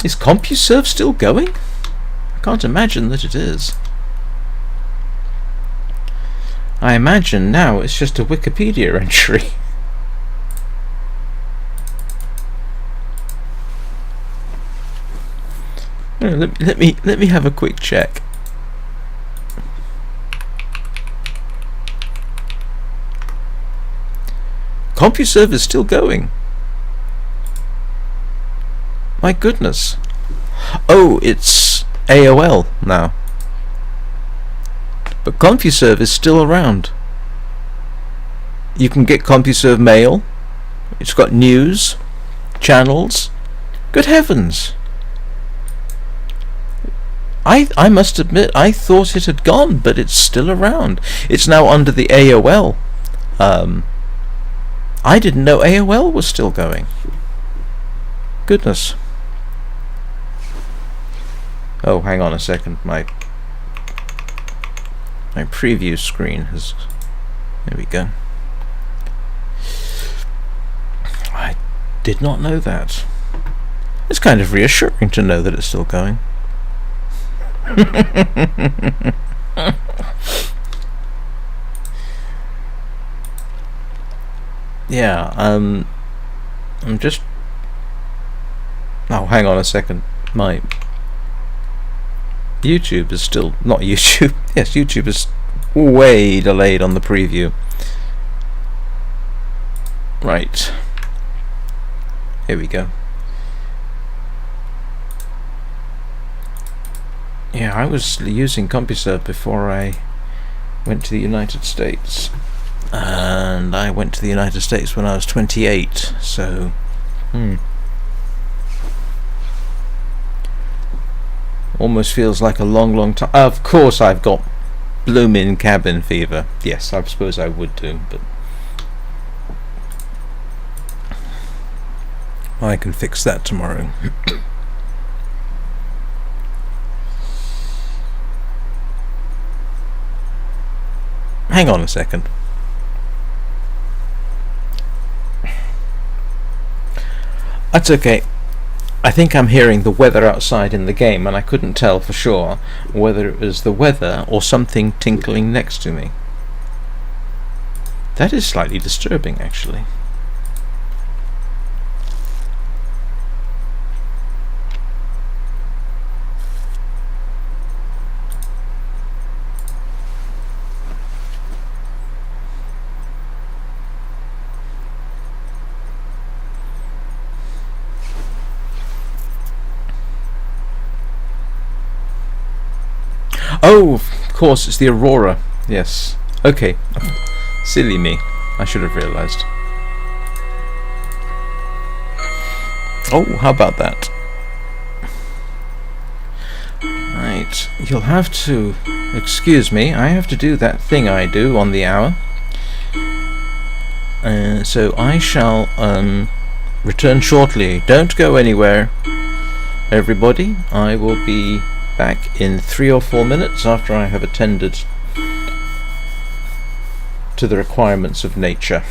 Is CompuServe still going? I can't imagine that it is. I imagine now it's just a Wikipedia entry. Let me have a quick check. CompuServe is still going. My goodness. Oh, it's AOL now. But CompuServe is still around. You can get CompuServe mail. It's got news, channels. Good heavens. I must admit, I thought it had gone, but it's still around. It's now under the AOL. I didn't know AOL was still going. Goodness. Oh, hang on a second. My preview screen has... There we go. I did not know that. It's kind of reassuring to know that it's still going. Yeah, I'm just... Oh, hang on a second. My YouTube is still... Not YouTube. Yes, YouTube is way delayed on the preview. Right. Here we go. Yeah, I was using CompuServe before I went to the United States. And I went to the United States when I was 28, so... Almost feels like a long time. Of course I've got bloomin' cabin fever. Yes, I suppose I would do, but... I can fix that tomorrow. Hang on a second. That's okay. I think I'm hearing the weather outside in the game, and I couldn't tell for sure whether it was the weather or something tinkling next to me. That is slightly disturbing, actually. Oh, of course, it's the Aurora. Yes. Okay. Silly me. I should have realised. Oh, how about that? Right. You'll have to excuse me. I have to do that thing I do on the hour. So I shall return shortly. Don't go anywhere, everybody. I will be back in 3 or 4 minutes after I have attended to the requirements of nature.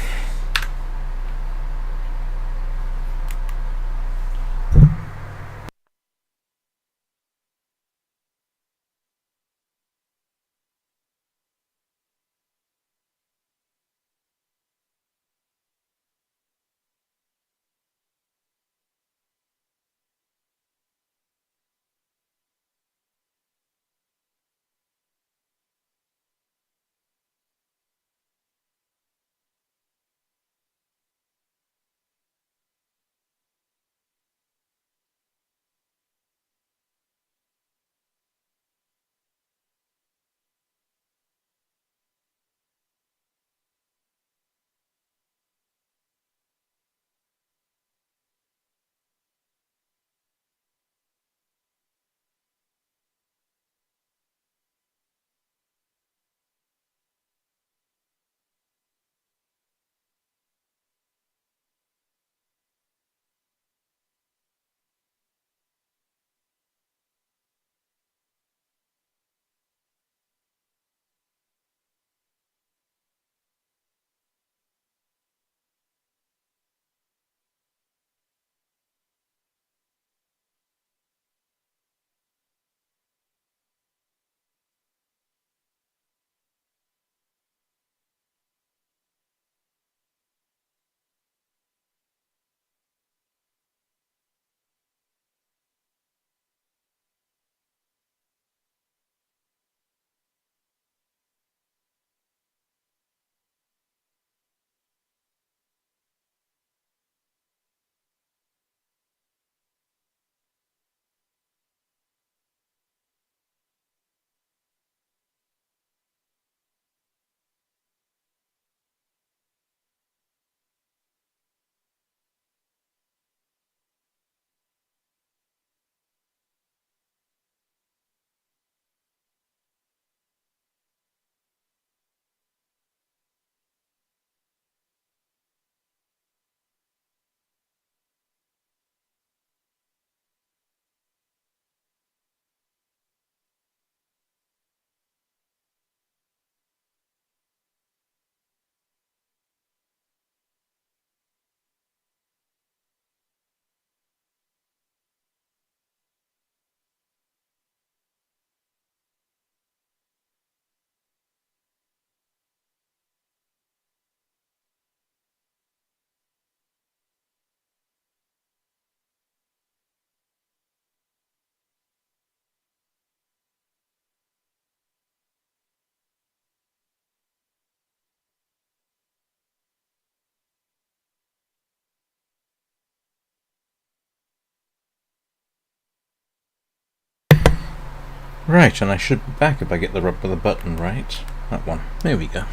Right, and I should be back if I get the rub of the button right. That one. There we go.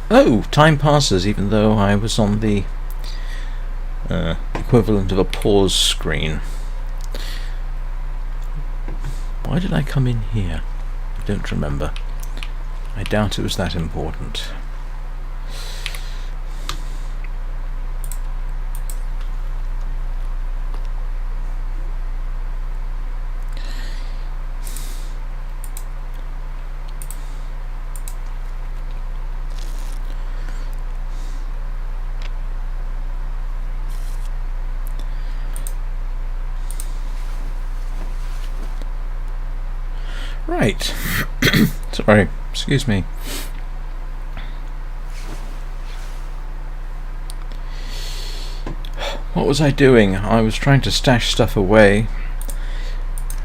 Oh, time passes even though I was on the equivalent of a pause screen. Why did I come in here? I don't remember. I doubt it was that important. Right. Sorry, excuse me. What was I doing? I was trying to stash stuff away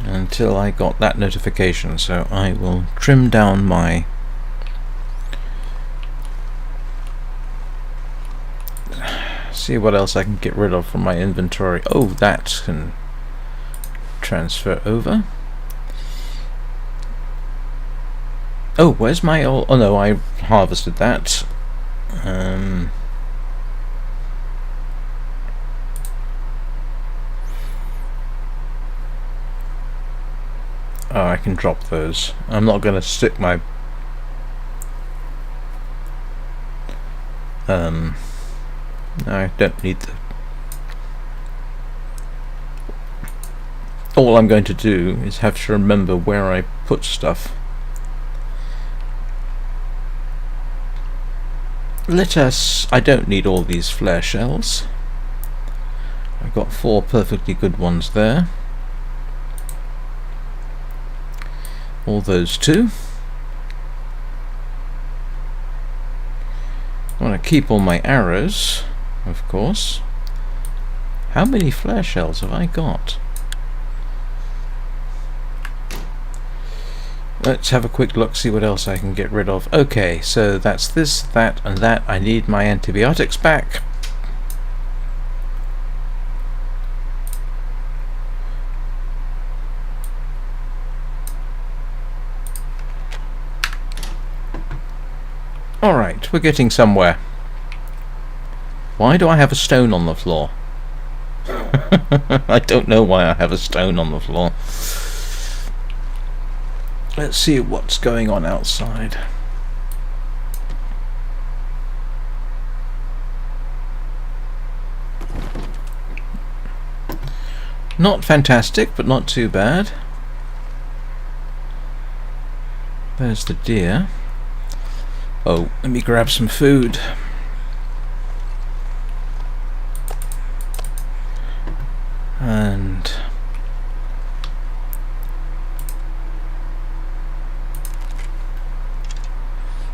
until I got that notification, so I will trim down my see what else I can get rid of from my inventory. Oh, that can transfer over. Oh, where's my old... Oh no, I harvested that. Oh, I can drop those. I'm not going to stick my... No, I don't need the... All I'm going to do is have to remember where I put stuff. Let us... I don't need all these flare shells. I've got 4 perfectly good ones there. All those 2. I want to keep all my arrows, of course. How many flare shells have I got? Let's have a quick look, see what else I can get rid of. Okay, so that's this, that, and that. I need my antibiotics back. Alright, we're getting somewhere. Why do I have a stone on the floor? I don't know why I have a stone on the floor. Let's see what's going on outside. Not fantastic, but not too bad. There's the deer. Oh, let me grab some food. And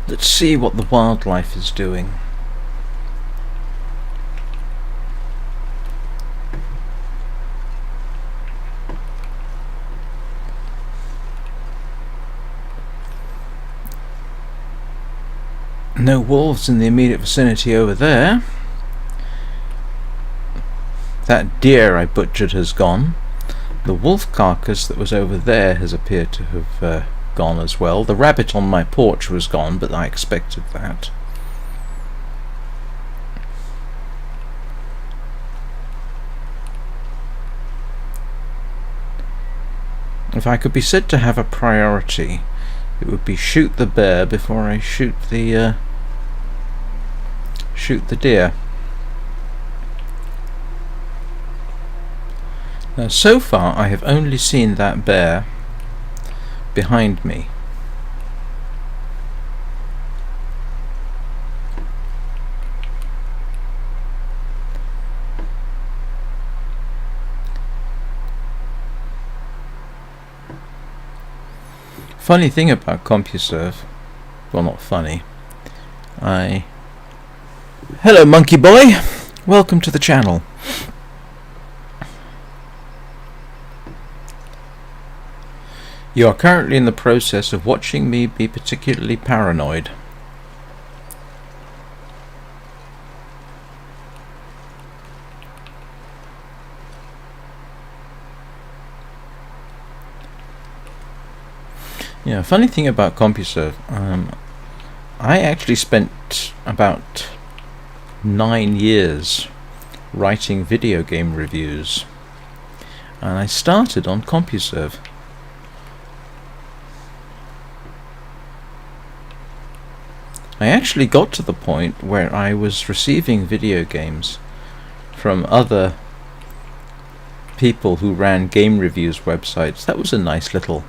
let's see what the wildlife is doing. No wolves in the immediate vicinity over there. That deer I butchered has gone. The wolf carcass that was over there has appeared to have gone as well. The rabbit on my porch was gone, but I expected that. If I could be said to have a priority, it would be shoot the bear before I shoot the deer. Now, so far I have only seen that bear behind me. Funny thing about CompuServe, well, not funny. Hello, monkey boy. Welcome to the channel. You are currently in the process of watching me be particularly paranoid. Yeah, funny thing about CompuServe, I actually spent about 9 years writing video game reviews, and I started on CompuServe. I actually got to the point where I was receiving video games from other people who ran game reviews websites. That was a nice little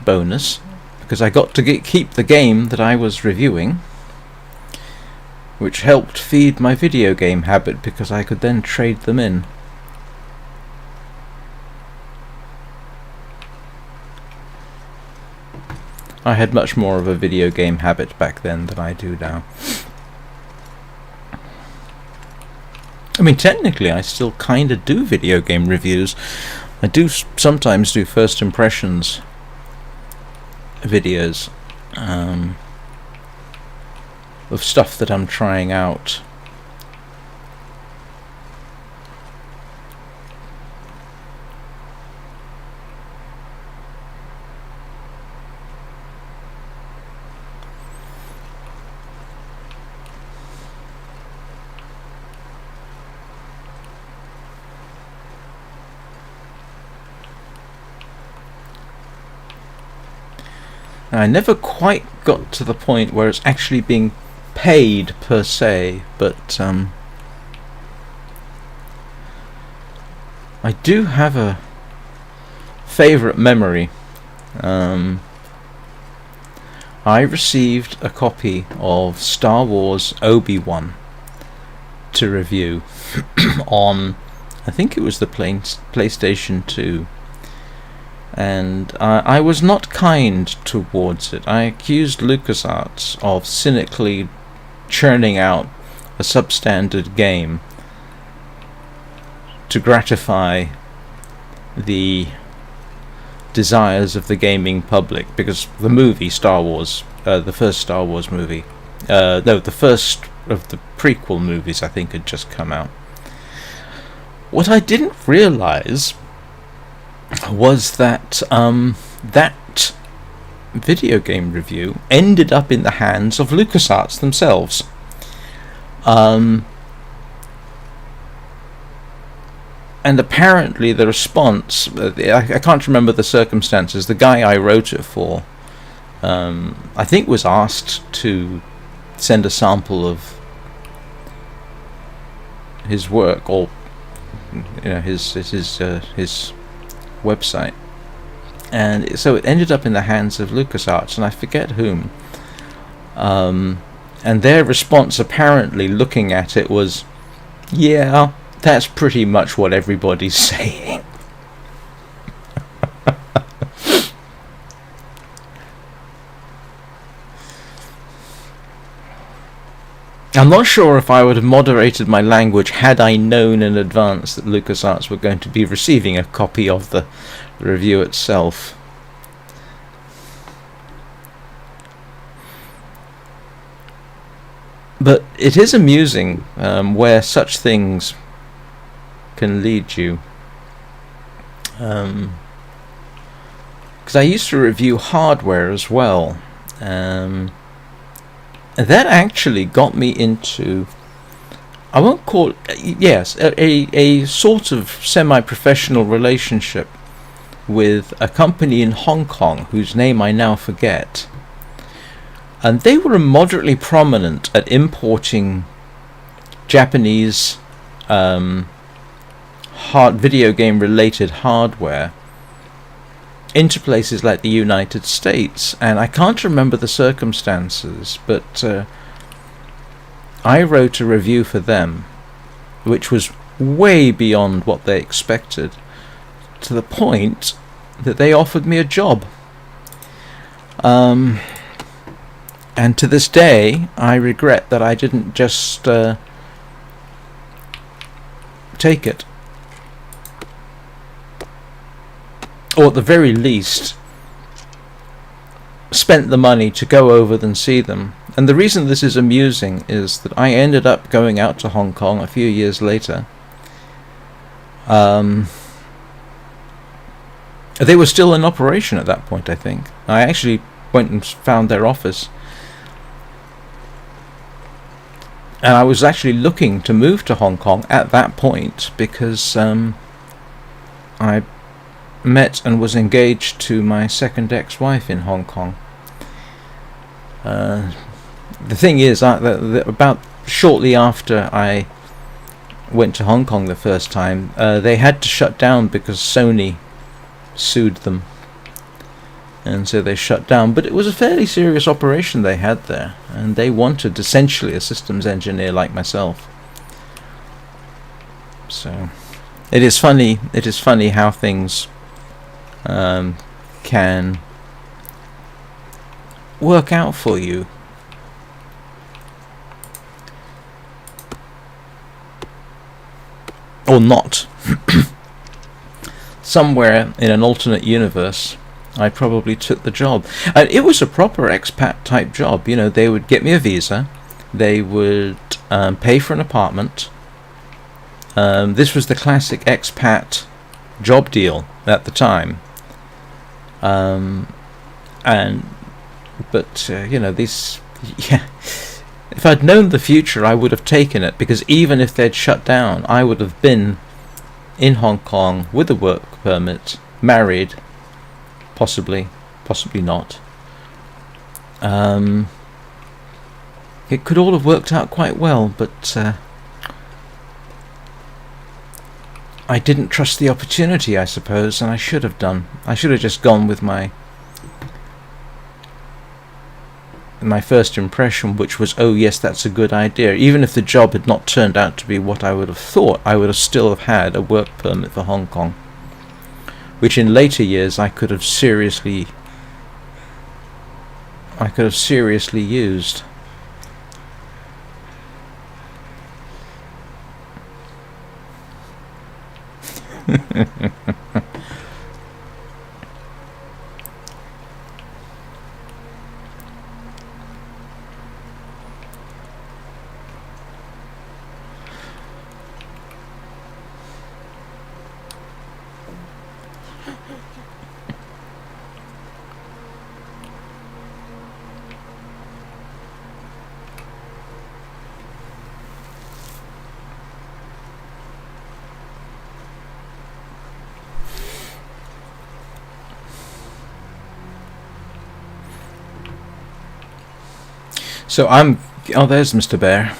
bonus, because I got to keep the game that I was reviewing, which helped feed my video game habit, because I could then trade them in. I had much more of a video game habit back then than I do now. I mean, technically, I still kind of do video game reviews. I do sometimes do first impressions videos of stuff that I'm trying out. I never quite got to the point where it's actually being paid per se, but I do have a favourite memory. I received a copy of Star Wars Obi-Wan to review on, I think it was the PlayStation 2. And I was not kind towards it. I accused LucasArts of cynically churning out a substandard game to gratify the desires of the gaming public, because the movie Star Wars, the first Star Wars movie, the first of the prequel movies I think had just come out. What I didn't realise was that that video game review ended up in the hands of LucasArts themselves. And apparently the response, I can't remember the circumstances, the guy I wrote it for, I think was asked to send a sample of his work, or his website, and so it ended up in the hands of LucasArts, and I forget whom. And their response, apparently looking at it, was, yeah, that's pretty much what everybody's saying. I'm not sure if I would have moderated my language had I known in advance that LucasArts were going to be receiving a copy of the review itself. But it is amusing where such things can lead you. Because I used to review hardware as well. That actually got me into, I won't call it, yes, a sort of semi-professional relationship with a company in Hong Kong whose name I now forget. And they were moderately prominent at importing Japanese video game related hardware into places like the United States, and I can't remember the circumstances, but I wrote a review for them which was way beyond what they expected, to the point that they offered me a job. And to this day I regret that I didn't just take it, or at the very least spent the money to go over and see them. And the reason this is amusing is that I ended up going out to Hong Kong a few years later. They were still in operation at that point, I think. I actually went and found their office, and I was actually looking to move to Hong Kong at that point, because I met and was engaged to my second ex-wife in Hong Kong. The thing is, about shortly after I went to Hong Kong the first time, they had to shut down because Sony sued them, and so they shut down. But it was a fairly serious operation they had there, and they wanted essentially a systems engineer like myself. So it is funny how things can work out for you. Or not. Somewhere in an alternate universe, I probably took the job. And it was a proper expat type job. You know, they would get me a visa. They would pay for an apartment. This was the classic expat job deal at the time. But you know, these... Yeah. If I'd known the future, I would have taken it, because even if they'd shut down, I would have been in Hong Kong with a work permit, married, possibly not. It could all have worked out quite well, but I didn't trust the opportunity, I suppose, and I should have done. I should have just gone with my first impression, which was, oh yes, that's a good idea. Even if the job had not turned out to be what I would have thought, I would have still have had a work permit for Hong Kong, which in later years I could have seriously used. So oh, there's Mr. Bear.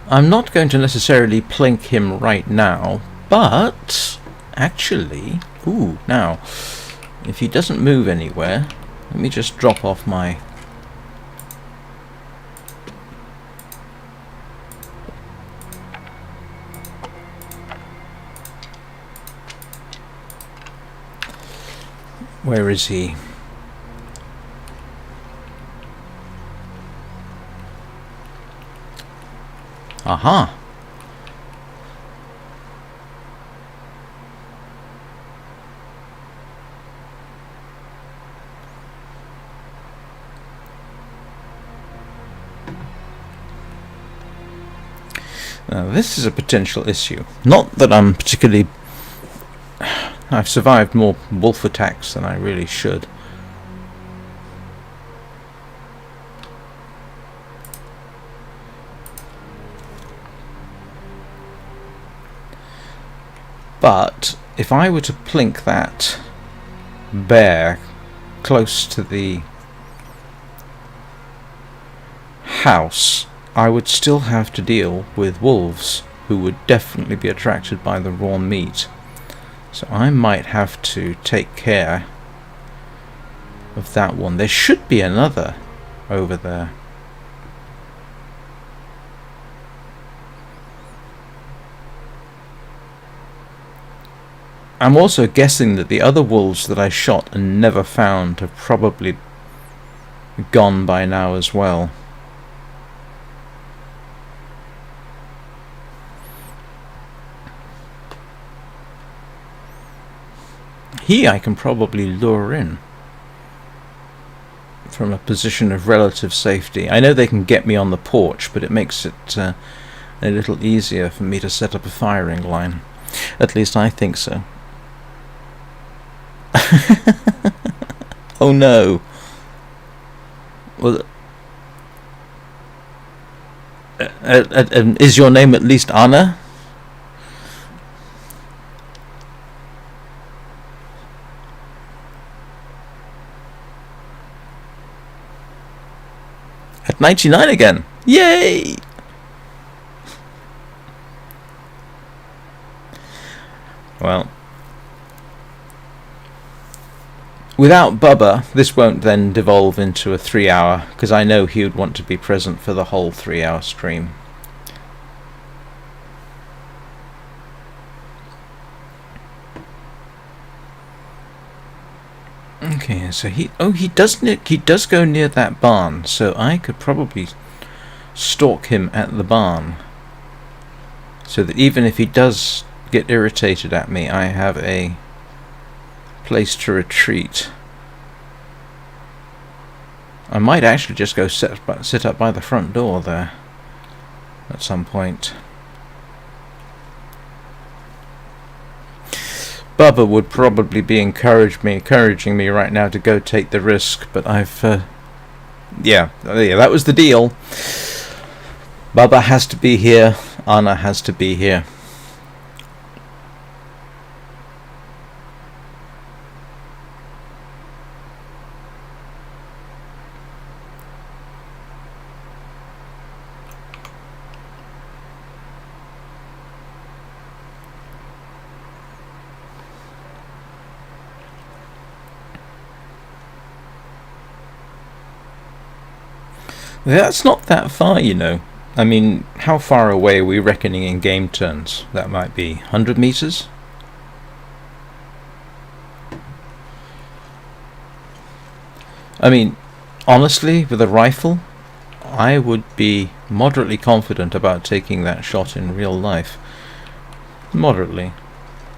I'm not going to necessarily plink him right now, but actually, now, if he doesn't move anywhere, let me just drop off my... Where is he? Aha! Now this is a potential issue. Not that I'm particularly... I've survived more wolf attacks than I really should. But if I were to plink that bear close to the house, I would still have to deal with wolves who would definitely be attracted by the raw meat. So I might have to take care of that one. There should be another over there. I'm also guessing that the other wolves that I shot and never found have probably gone by now as well. He I can probably lure in from a position of relative safety. I know they can get me on the porch, but it makes it a little easier for me to set up a firing line. At least I think so. Oh no. Well, is your name at least Anna? At 99 again. Yay! Well, without Bubba, this won't then devolve into a 3-hour, because I know he would want to be present for the whole 3-hour stream. Okay. Okay, so he does go near that barn, so I could probably stalk him at the barn, so that even if he does get irritated at me, I have a place to retreat. I might actually just go sit up by the front door there at some point. Bubba would probably be encouraging me right now to go take the risk, but I've yeah, that was the deal. Bubba has to be here, Anna has to be here. That's not that far, you know. I mean, how far away are we reckoning in game turns? That might be 100 meters? I mean, honestly, with a rifle, I would be moderately confident about taking that shot in real life. Moderately.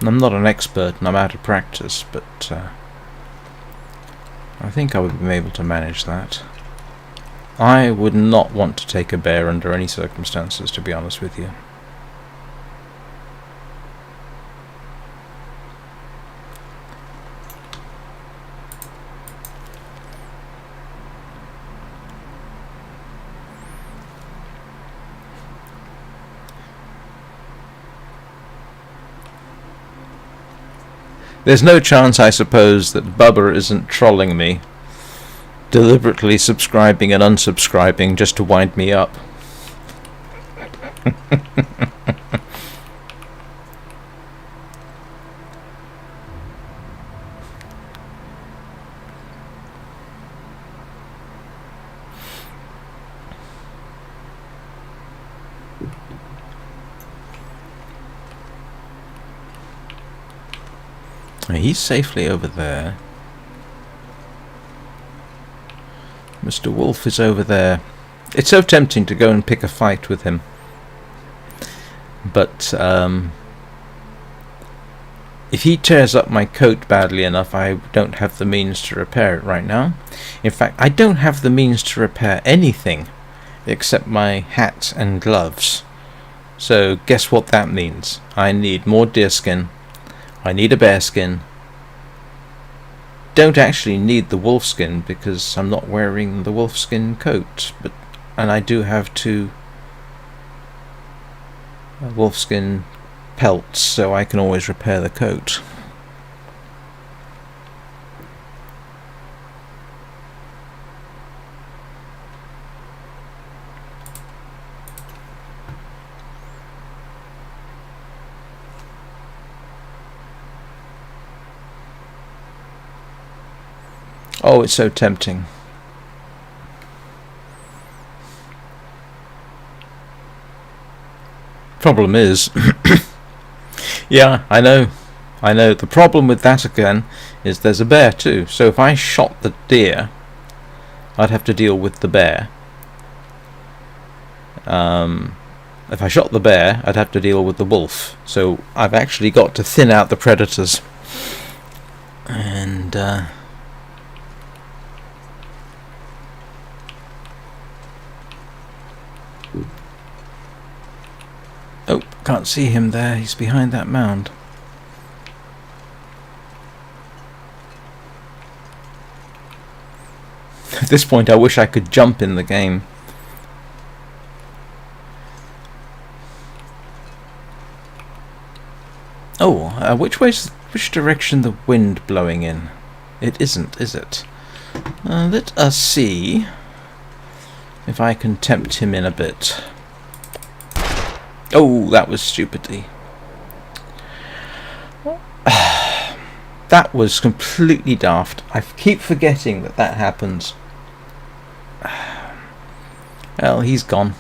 I'm not an expert and I'm out of practice, but I think I would be able to manage that. I would not want to take a bear under any circumstances, to be honest with you. There's no chance, I suppose, that Bubba isn't trolling me, deliberately subscribing and unsubscribing just to wind me up. He's safely over there. Mr. Wolf is over there. It's so tempting to go and pick a fight with him. But if he tears up my coat badly enough, I don't have the means to repair it right now. In fact, I don't have the means to repair anything except my hat and gloves. So guess what that means? I need more deerskin. I need a bearskin. Don't actually need the wolfskin because I'm not wearing the wolfskin coat, and I do have 2 wolfskin pelts, so I can always repair the coat. Oh, it's so tempting. Problem is, yeah, I know. The problem with that again is there's a bear too. So if I shot the deer, I'd have to deal with the bear. If I shot the bear, I'd have to deal with the wolf. So I've actually got to thin out the predators. And oh, can't see him there. He's behind that mound. At this point, I wish I could jump in the game. Oh, which direction the wind blowing in? It isn't, is it? Let us see if I can tempt him in a bit. Oh, that was stupidity. That was completely daft. I keep forgetting that happens. Well, he's gone.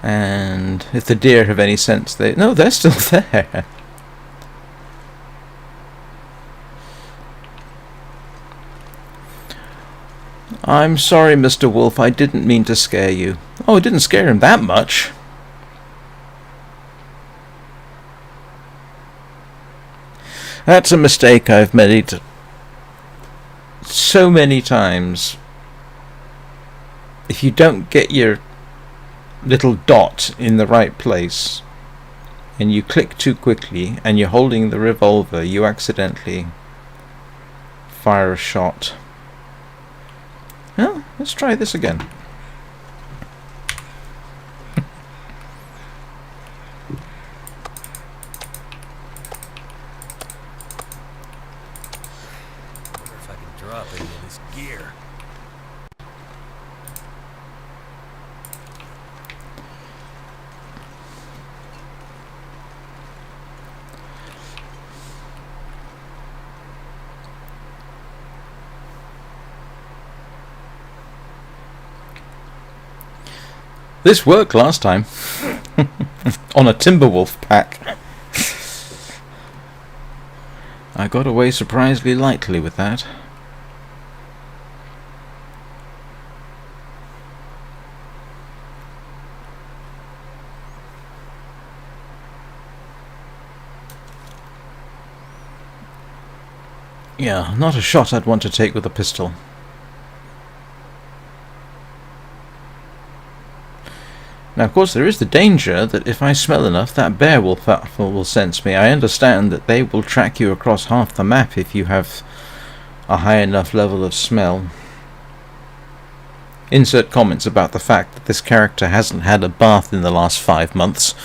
And if the deer have any sense, they're still there. I'm sorry, Mr. Wolf, I didn't mean to scare you. Oh, it didn't scare him that much. That's a mistake I've made so many times. If you don't get your little dot in the right place and you click too quickly and you're holding the revolver, you accidentally fire a shot. Well, let's try this again. Wonder if I can drop any of this gear. This worked last time on a Timberwolf pack. I got away surprisingly lightly with that. Yeah, not a shot I'd want to take with a pistol. Now, of course, there is the danger that if I smell enough, that bear will sense me. I understand that they will track you across half the map if you have a high enough level of smell. Insert comments about the fact that this character hasn't had a bath in the last 5 months.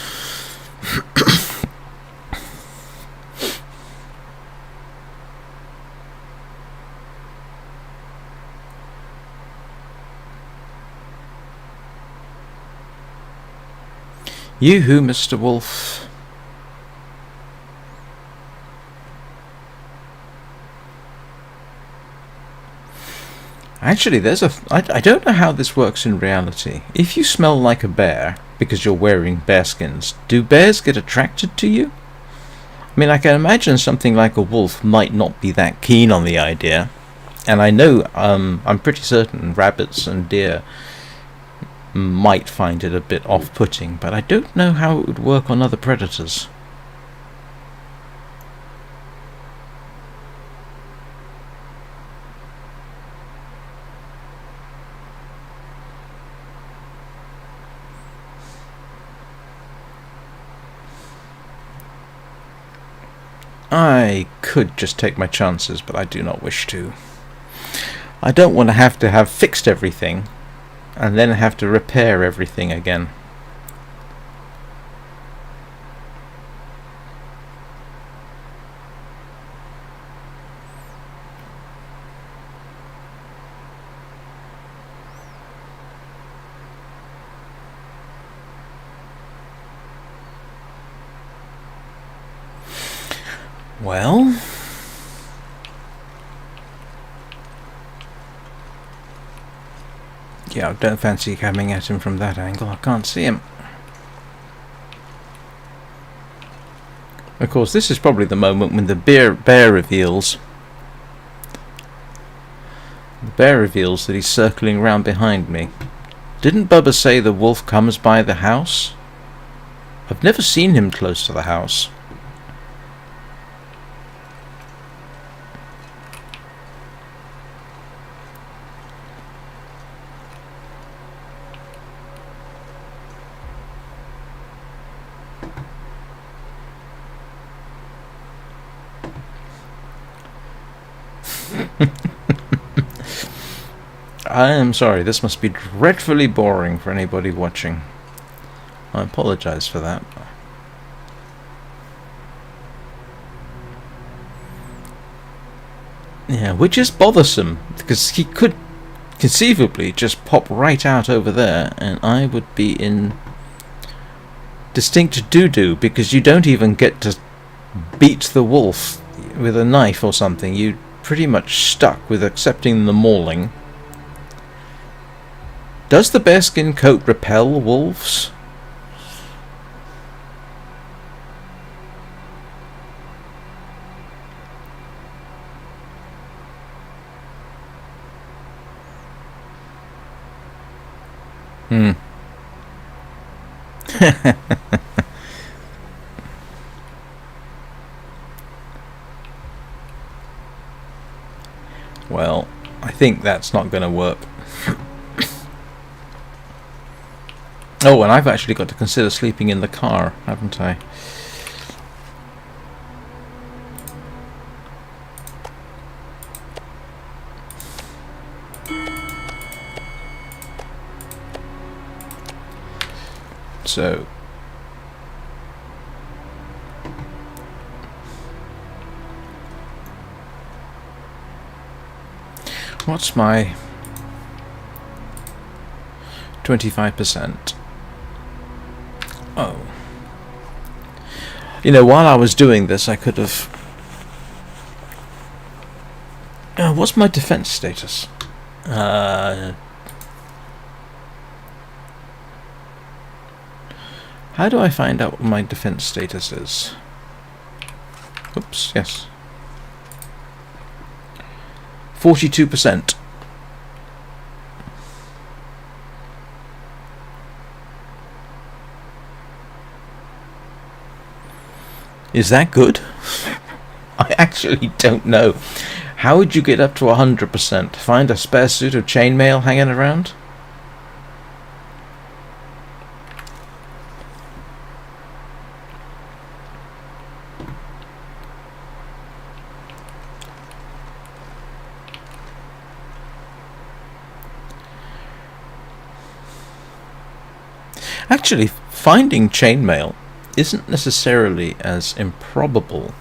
You who, Mr. Wolf? Actually, I don't know how this works in reality. If you smell like a bear because you're wearing bearskins, do bears get attracted to you? I mean, I can imagine something like a wolf might not be that keen on the idea. And I know, I'm pretty certain rabbits and deer might find it a bit off-putting, but I don't know how it would work on other predators. I could just take my chances, but I do not wish to. I don't want to have fixed everything and then have to repair everything again. Well, yeah, I don't fancy coming at him from that angle. I can't see him. Of course, this is probably the moment when the bear reveals. The bear reveals that he's circling round behind me. Didn't Bubba say the wolf comes by the house? I've never seen him close to the house. I am sorry, this must be dreadfully boring for anybody watching. I apologize for that. Yeah, which is bothersome, because he could conceivably just pop right out over there, and I would be in distinct doo-doo, because you don't even get to beat the wolf with a knife or something. You're pretty much stuck with accepting the mauling. Does the bearskin coat repel wolves? Hmm. Well, I think that's not going to work. Oh, and I've actually got to consider sleeping in the car, haven't I? So what's my 25%? Oh. You know, while I was doing this, I could have... what's my defense status? How do I find out what my defense status is? Oops, yes. 42%. Is that good? I actually don't know. How would you get up to 100%? Find a spare suit of chainmail hanging around? Actually, finding chainmail isn't necessarily as improbable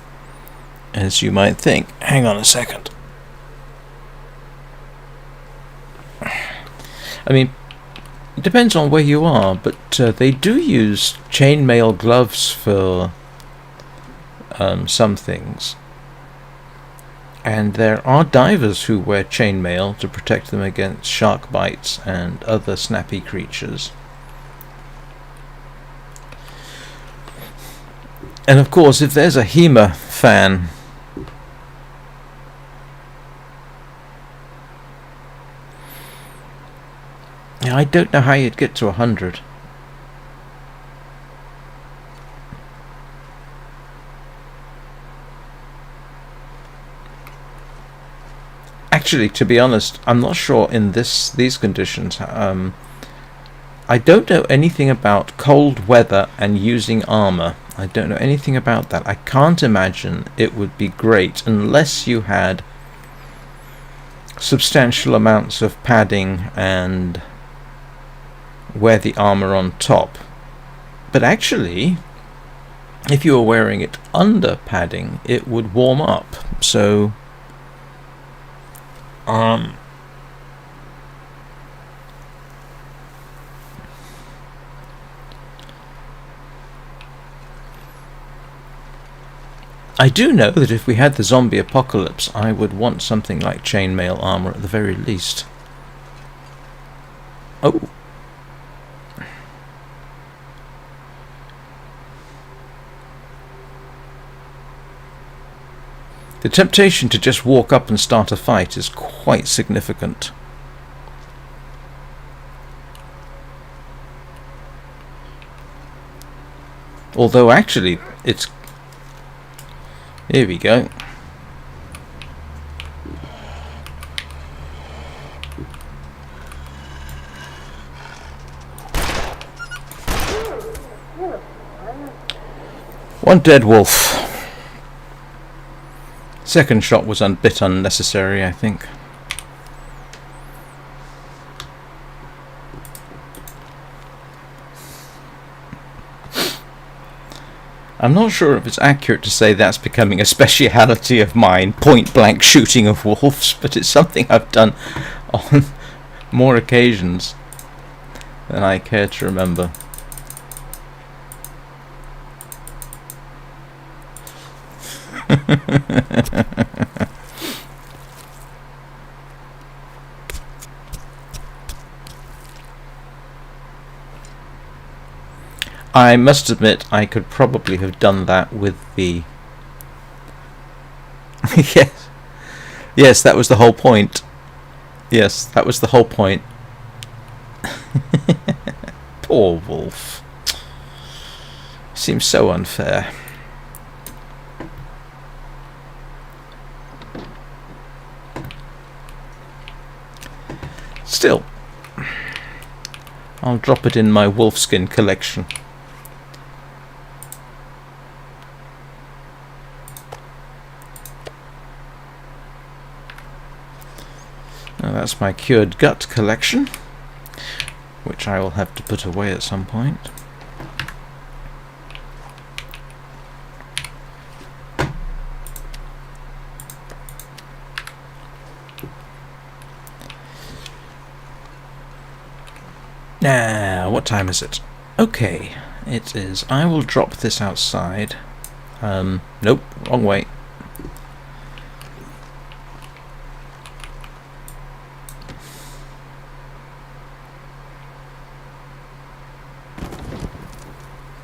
as you might think. Hang on a second. I mean, it depends on where you are, but they do use chainmail gloves for some things. And there are divers who wear chainmail to protect them against shark bites and other snappy creatures. And of course, if there's a HEMA fan, I don't know how you'd get to 100. Actually, to be honest, I'm not sure in these conditions. I don't know anything about cold weather and using armor. I don't know anything about that. I can't imagine it would be great unless you had substantial amounts of padding and wear the armor on top. But actually, if you were wearing it under padding, it would warm up. So I do know that if we had the zombie apocalypse, I would want something like chainmail armor at the very least. Oh. The temptation to just walk up and start a fight is quite significant. Although actually, it's... Here we go. One dead wolf. Second shot was a bit unnecessary, I think. I'm not sure if it's accurate to say that's becoming a speciality of mine, point-blank shooting of wolves, but it's something I've done on more occasions than I care to remember. I must admit I could probably have done that with the... Yes, that was the whole point. Yes, that was the whole point. Poor wolf. Seems so unfair. Still, I'll drop it in my wolfskin collection. Now that's my cured gut collection, which I will have to put away at some point. Now, what time is it? Okay, it is. I will drop this outside. Nope, wrong way.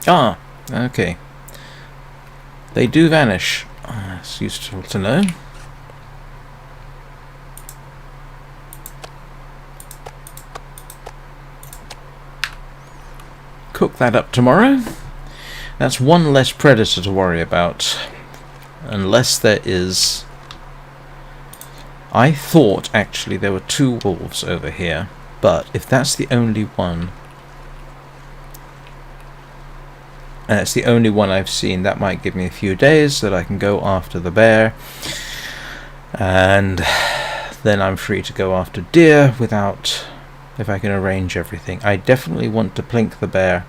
Ah, okay. They do vanish. It's useful to know. Cook that up tomorrow. That's one less predator to worry about. Unless there is... I thought actually there were 2 wolves over here, but if that's the only one, and it's the only one I've seen, that might give me a few days that I can go after the bear, and then I'm free to go after deer without... if I can arrange everything. I definitely want to plink the bear.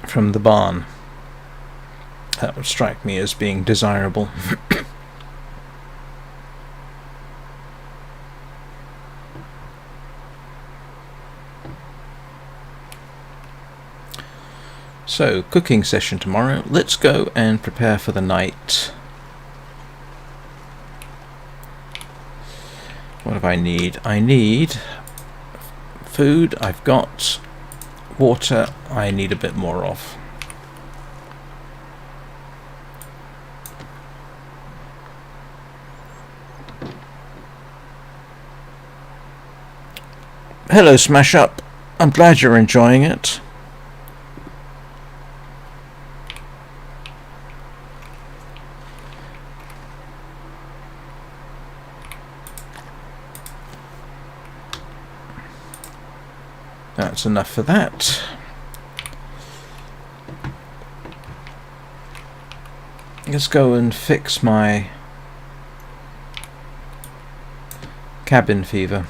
From the barn. That would strike me as being desirable. So, cooking session tomorrow. Let's go and prepare for the night. What do I need? I need food. I've got water. I need a bit more of. Hello, Smash Up. I'm glad you're enjoying it. That's enough for that. Let's go and fix my cabin fever.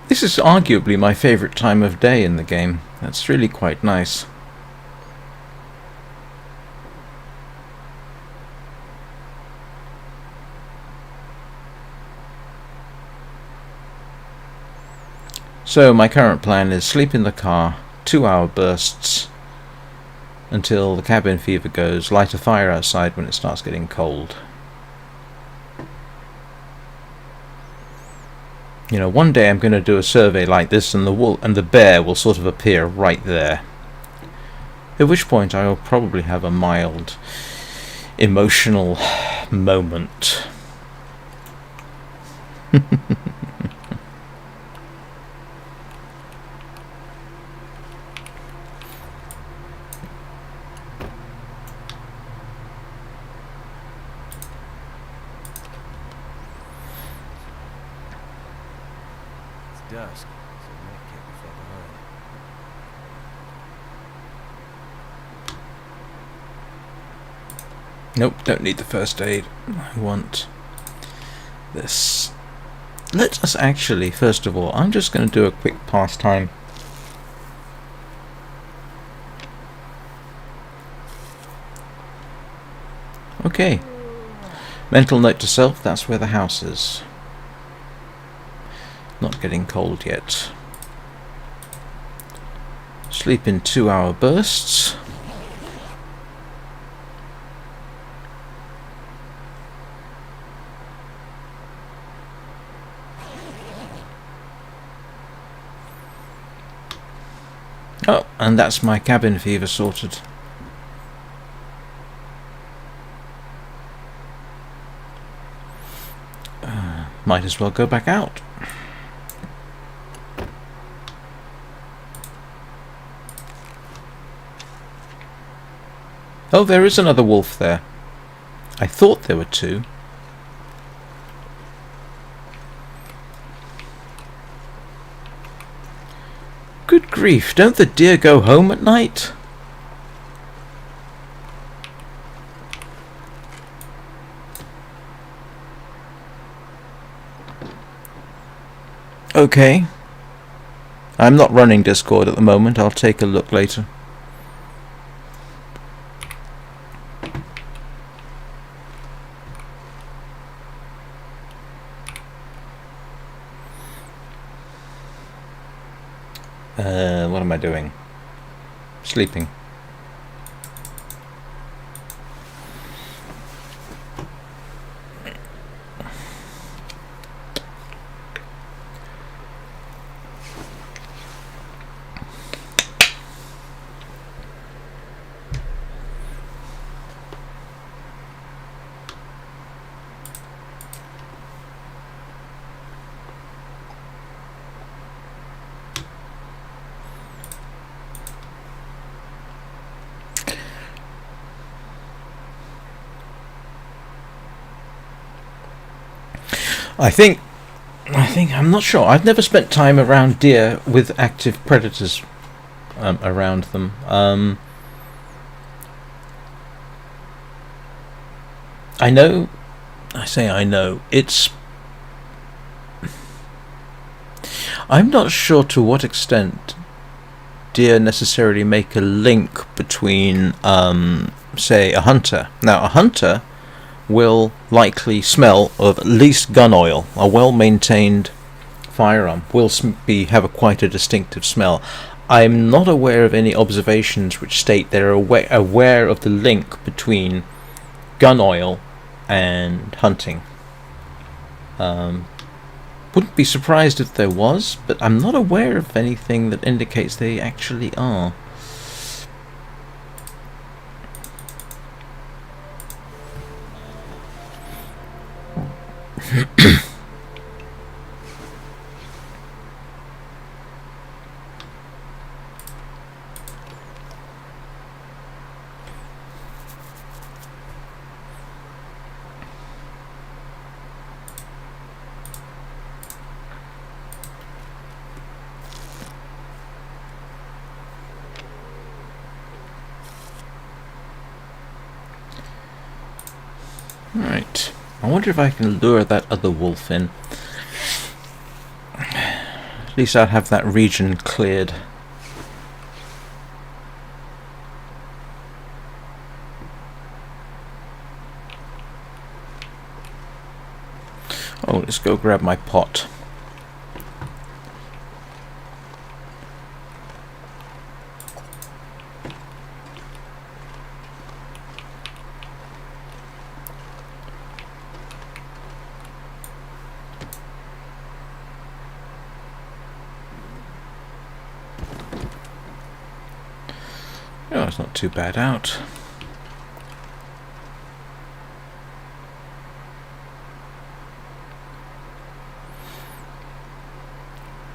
This is arguably my favourite time of day in the game. That's really quite nice. So my current plan is sleep in the car, 2-hour bursts until the cabin fever goes, light a fire outside when it starts getting cold. You know, one day I'm going to do a survey like this and the bear will sort of appear right there. At which point I will probably have a mild emotional moment. Dusk, so Nick can't be far behind. Nope, don't need the first aid. I want this. Let us actually, first of all, I'm just going to do a quick pastime. Okay. Mental note to self, that's where the house is. Not getting cold yet. Sleep in 2-hour bursts. Oh, and that's my cabin fever sorted. Might as well go back out. Oh, there is another wolf there. I thought there were two. Good grief, don't the deer go home at night? Okay. I'm not running Discord at the moment, I'll take a look later. What am I doing? Sleeping. I think I'm not sure. I've never spent time around deer with active predators around them. I know. I know. I'm not sure to what extent deer necessarily make a link between, say, a hunter. Now, a hunter will likely smell of at least gun oil. A well-maintained firearm will have quite a distinctive smell. I'm not aware of any observations which state they're aware of the link between gun oil and hunting. Wouldn't be surprised if there was, but I'm not aware of anything that indicates they actually are. Right. I wonder if I can lure that other wolf in. At least I'll have that region cleared. Oh, let's go grab my pot. Oh, it's not too bad out.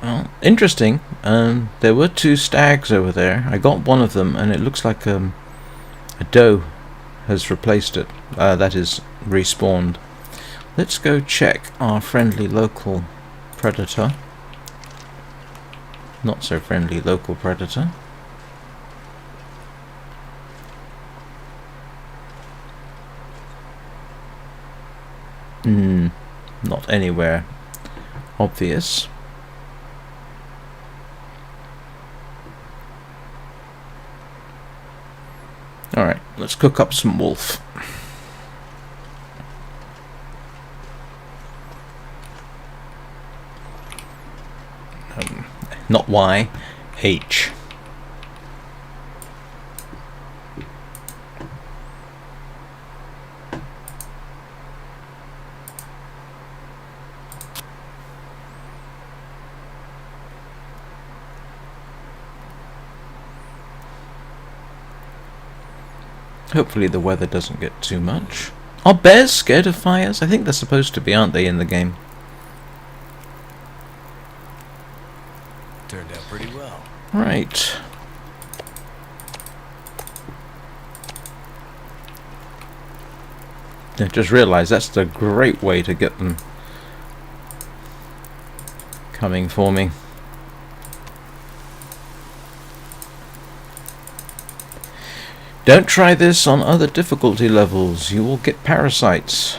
Well, interesting. There were 2 stags over there. I got one of them, and it looks like a doe has replaced it. That is, respawned. Let's go check our friendly local predator. Not so friendly local predator. Not anywhere obvious. Alright, let's cook up some wolf. Not Y, H. Hopefully the weather doesn't get too much. Are bears scared of fires? I think they're supposed to be, aren't they, in the game? Turned out pretty well. Right. I just realised that's a great way to get them coming for me. Don't try this on other difficulty levels. You will get parasites.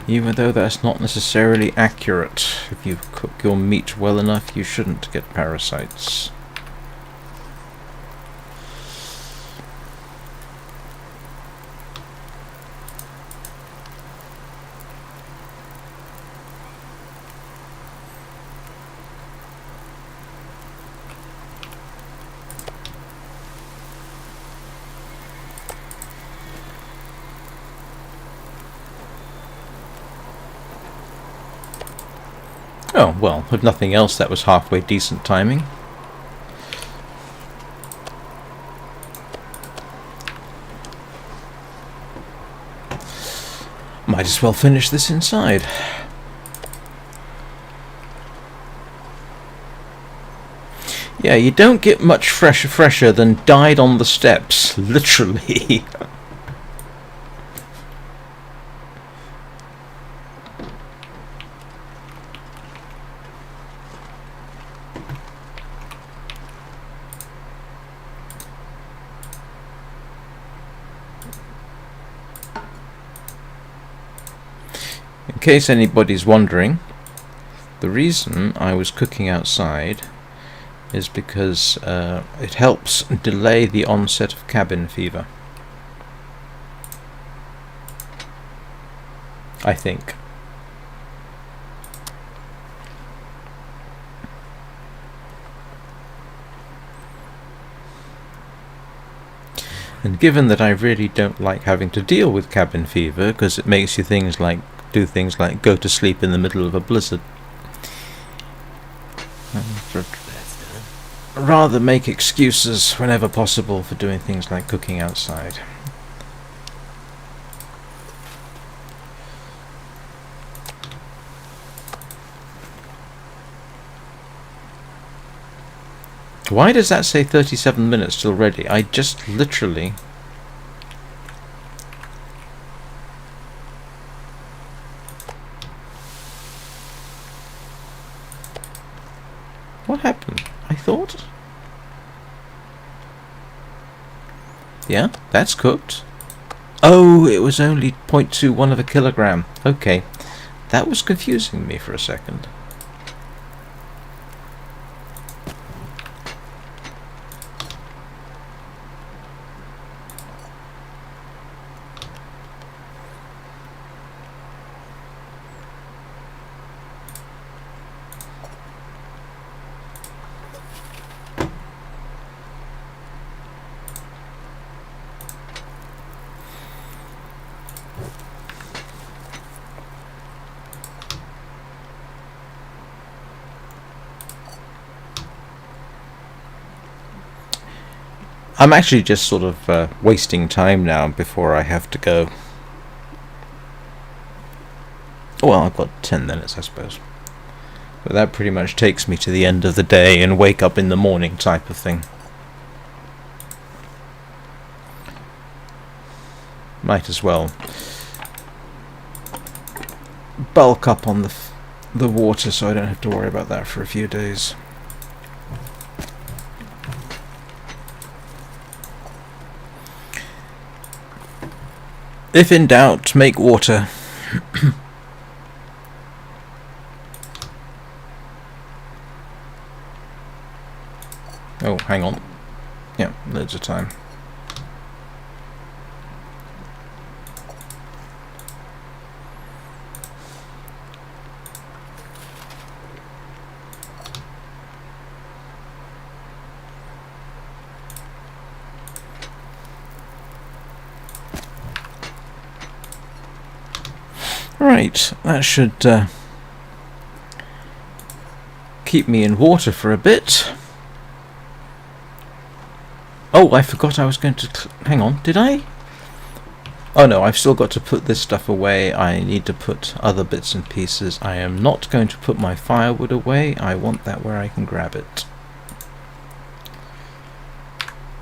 Even though that's not necessarily accurate. If you cook your meat well enough, you shouldn't get parasites. Oh, well, if nothing else, that was halfway decent timing. Might as well finish this inside. Yeah, you don't get much fresher than died on the steps, literally. In case anybody's wondering, the reason I was cooking outside is because it helps delay the onset of cabin fever. I think. And given that I really don't like having to deal with cabin fever, because it makes you do things like go to sleep in the middle of a blizzard, rather make excuses whenever possible for doing things like cooking outside. Why does that say 37 minutes till ready? I just literally... What happened? I thought... Yeah, that's cooked. Oh, it was only 0.21 of a kilogram. Okay, that was confusing me for a second. I'm actually just sort of wasting time now before I have to go. Well, I've got 10 minutes, I suppose. But that pretty much takes me to the end of the day and wake up in the morning type of thing. Might as well bulk up on the water so I don't have to worry about that for a few days. If in doubt, make water. Oh, hang on. Yeah, loads of time. Right, that should keep me in water for a bit. Oh, I forgot I was going to... hang on, did I? Oh no, I've still got to put this stuff away. I need to put other bits and pieces. I am not going to put my firewood away. I want that where I can grab it.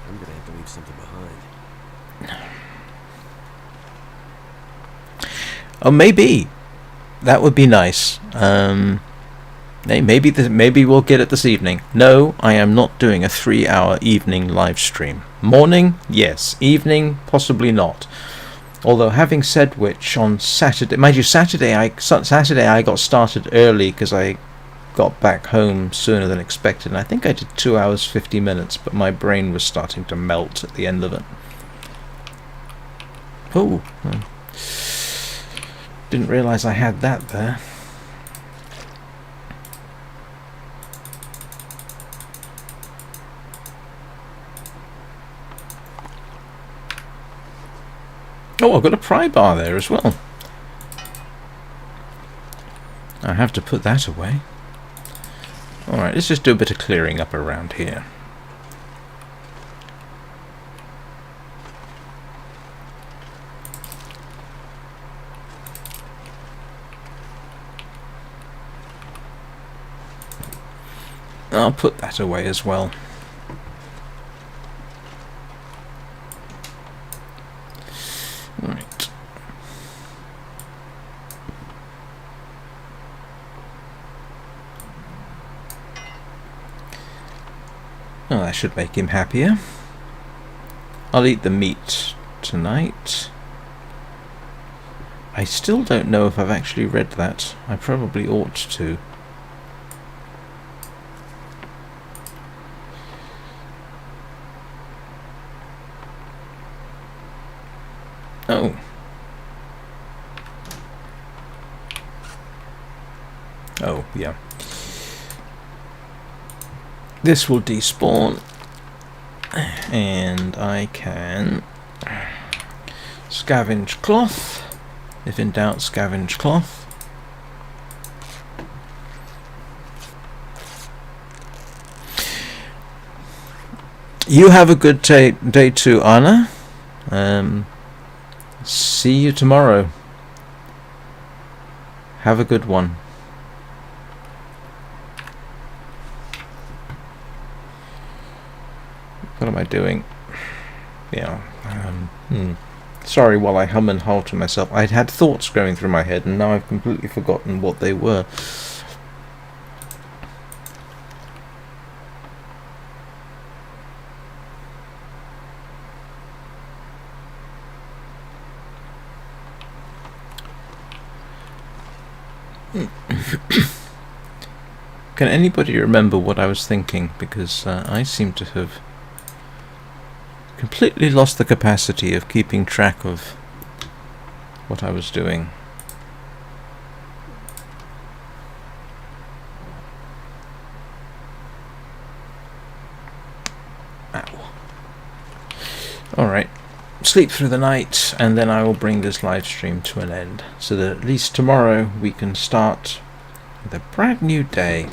I'm gonna have to leave something behind. Oh, maybe. That would be nice. Maybe we'll get it this evening. No, I am not doing a 3-hour evening live stream. Morning, yes. Evening, possibly not. Although, having said which, on Saturday, mind you, Saturday I got started early because I got back home sooner than expected, and I think I did 2 hours 50 minutes, but my brain was starting to melt at the end of it. Oh, didn't realise I had that there. Oh, I've got a pry bar there as well. I have to put that away. Alright, let's just do a bit of clearing up around here. I'll put that away as well. Right. Oh, that should make him happier. I'll eat the meat tonight. I still don't know if I've actually read that. I probably ought to. Oh. Oh, yeah. This will despawn, and I can scavenge cloth. If in doubt, scavenge cloth. You have a good day too, Anna. See you tomorrow. Have a good one. What am I doing? Yeah. Sorry while I hum and haw to myself. I'd had thoughts going through my head and now I've completely forgotten what they were. Can anybody remember what I was thinking? Because I seem to have completely lost the capacity of keeping track of what I was doing. Ow. Alright. Sleep through the night, and then I will bring this live stream to an end, so that at least tomorrow we can start with a brand new day,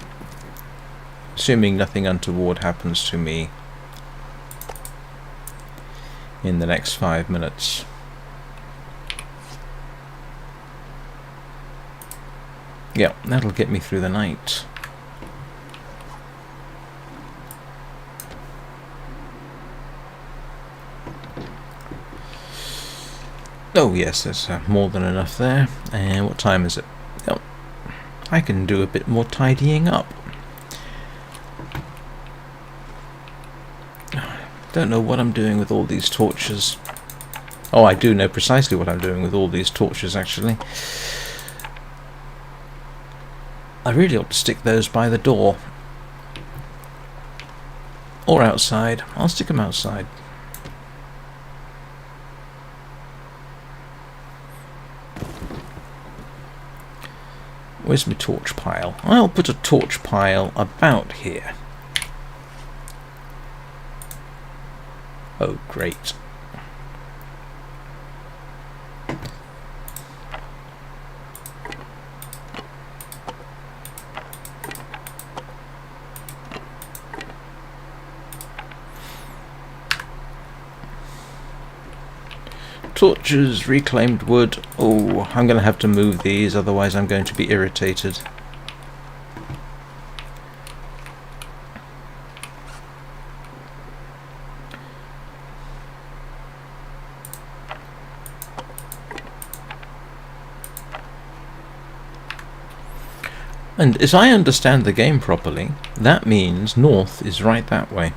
assuming nothing untoward happens to me in the next 5 minutes. Yeah, that'll get me through the night. Oh yes, there's more than enough there. And what time is it? Oh, I can do a bit more tidying up. Don't know what I'm doing with all these torches. Oh, I do know precisely what I'm doing with all these torches, actually. I really ought to stick those by the door. Or outside. I'll stick them outside. Where's my torch pile? I'll put a torch pile about here. Oh, great. torches, reclaimed wood. Oh, I'm going to have to move these, otherwise I'm going to be irritated. And as I understand the game properly, that means north is right that way.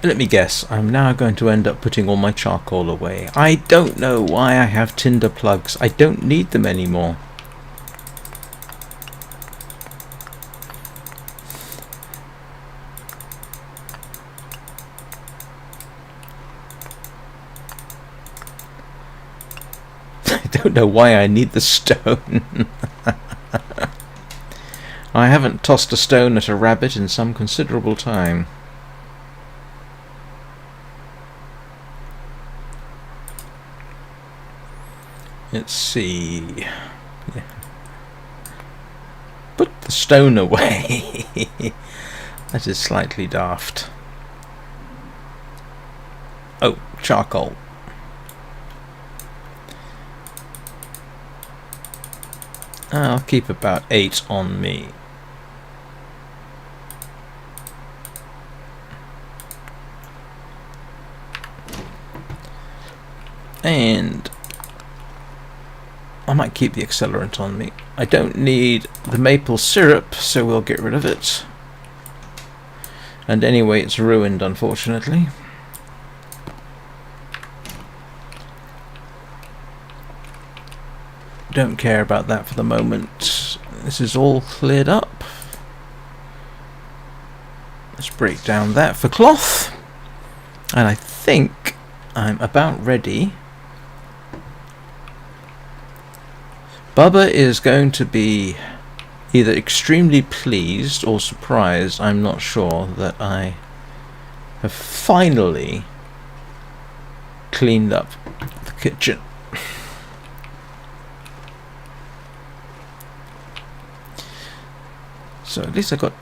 Let me guess, I'm now going to end up putting all my charcoal away. I don't know why I have tinder plugs. I don't need them anymore. I don't know why I need the stone. I haven't tossed a stone at a rabbit in some considerable time. Let's see. Yeah. Put the stone away. That is slightly daft. Oh, charcoal. I'll keep about 8 on me. And I might keep the accelerant on me. I don't need the maple syrup, so we'll get rid of it. And anyway, it's ruined, unfortunately. Don't care about that for the moment. This is all cleared up. Let's break down that for cloth. And I think I'm about ready. Bubba is going to be either extremely pleased or surprised, I'm not sure, that I have finally cleaned up the kitchen. So at least I got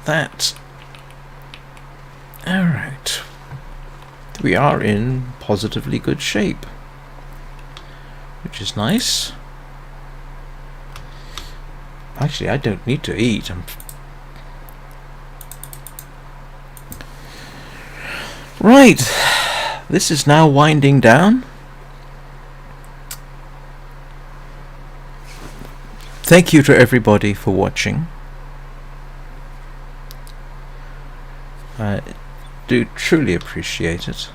that. Alright. We are in positively good shape, which is nice. Actually, I don't need to eat. Right. This is now winding down. Thank you to everybody for watching. I do truly appreciate it.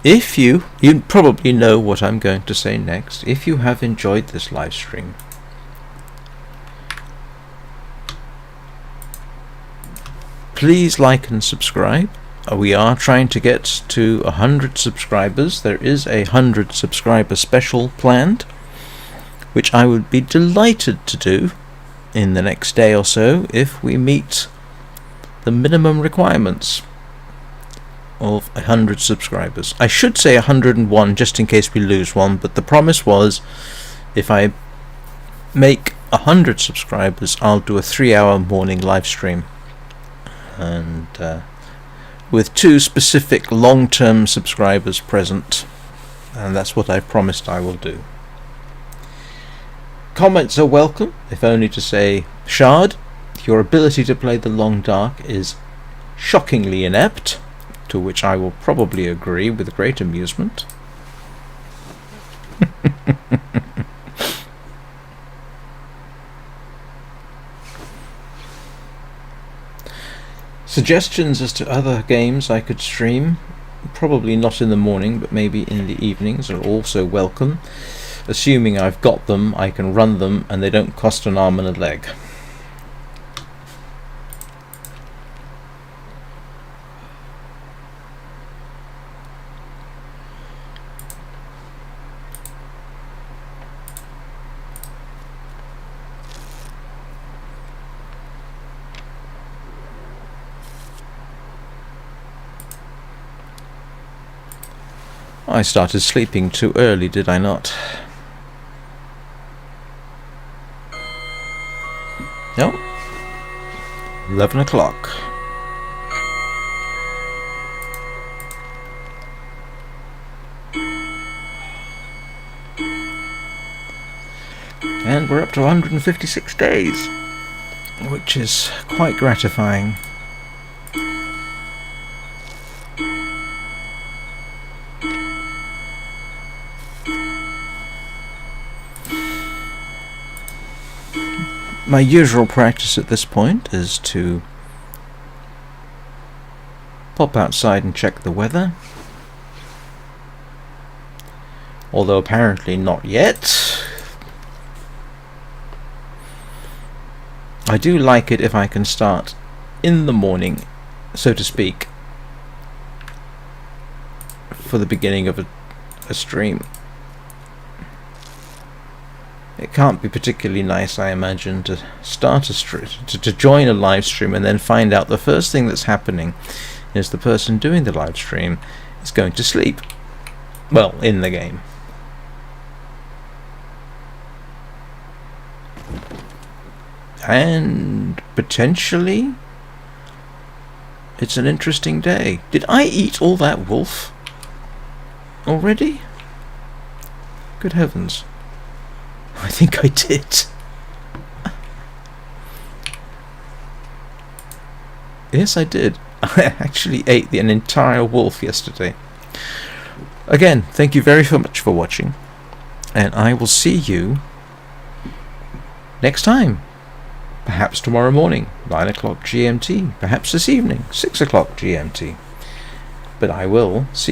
If you probably know what I'm going to say next. If you have enjoyed this live stream, please like and subscribe. We are trying to get to 100 subscribers. There is a 100 subscriber special planned, which I would be delighted to do in the next day or so if we meet the minimum requirements of 100 subscribers. I should say 101 just in case we lose one, but the promise was if I make 100 subscribers I'll do a 3-hour morning live stream, and with 2 specific long-term subscribers present, and that's what I promised I will do. Comments are welcome, if only to say, Shard, your ability to play the Long Dark is shockingly inept, to which I will probably agree with great amusement. Suggestions as to other games I could stream, probably not in the morning but maybe in the evenings, are also welcome. Assuming I've got them, I can run them and they don't cost an arm and a leg. I started sleeping too early, did I not? No. 11 o'clock. And we're up to 156 days, which is quite gratifying. My usual practice at this point is to pop outside and check the weather. Although apparently not yet. I do like it if I can start in the morning, so to speak, for the beginning of a stream. It can't be particularly nice, I imagine, to start a to join a live stream and then find out the first thing that's happening is the person doing the live stream is going to sleep. Well, in the game. And potentially it's an interesting day. Did I eat all that wolf already? Good heavens. I think I did. Yes, I did. I actually ate an entire wolf yesterday. Again, thank you very much for watching, and I will see you next time. Perhaps tomorrow morning, 9 o'clock GMT. Perhaps this evening, 6 o'clock GMT. But I will see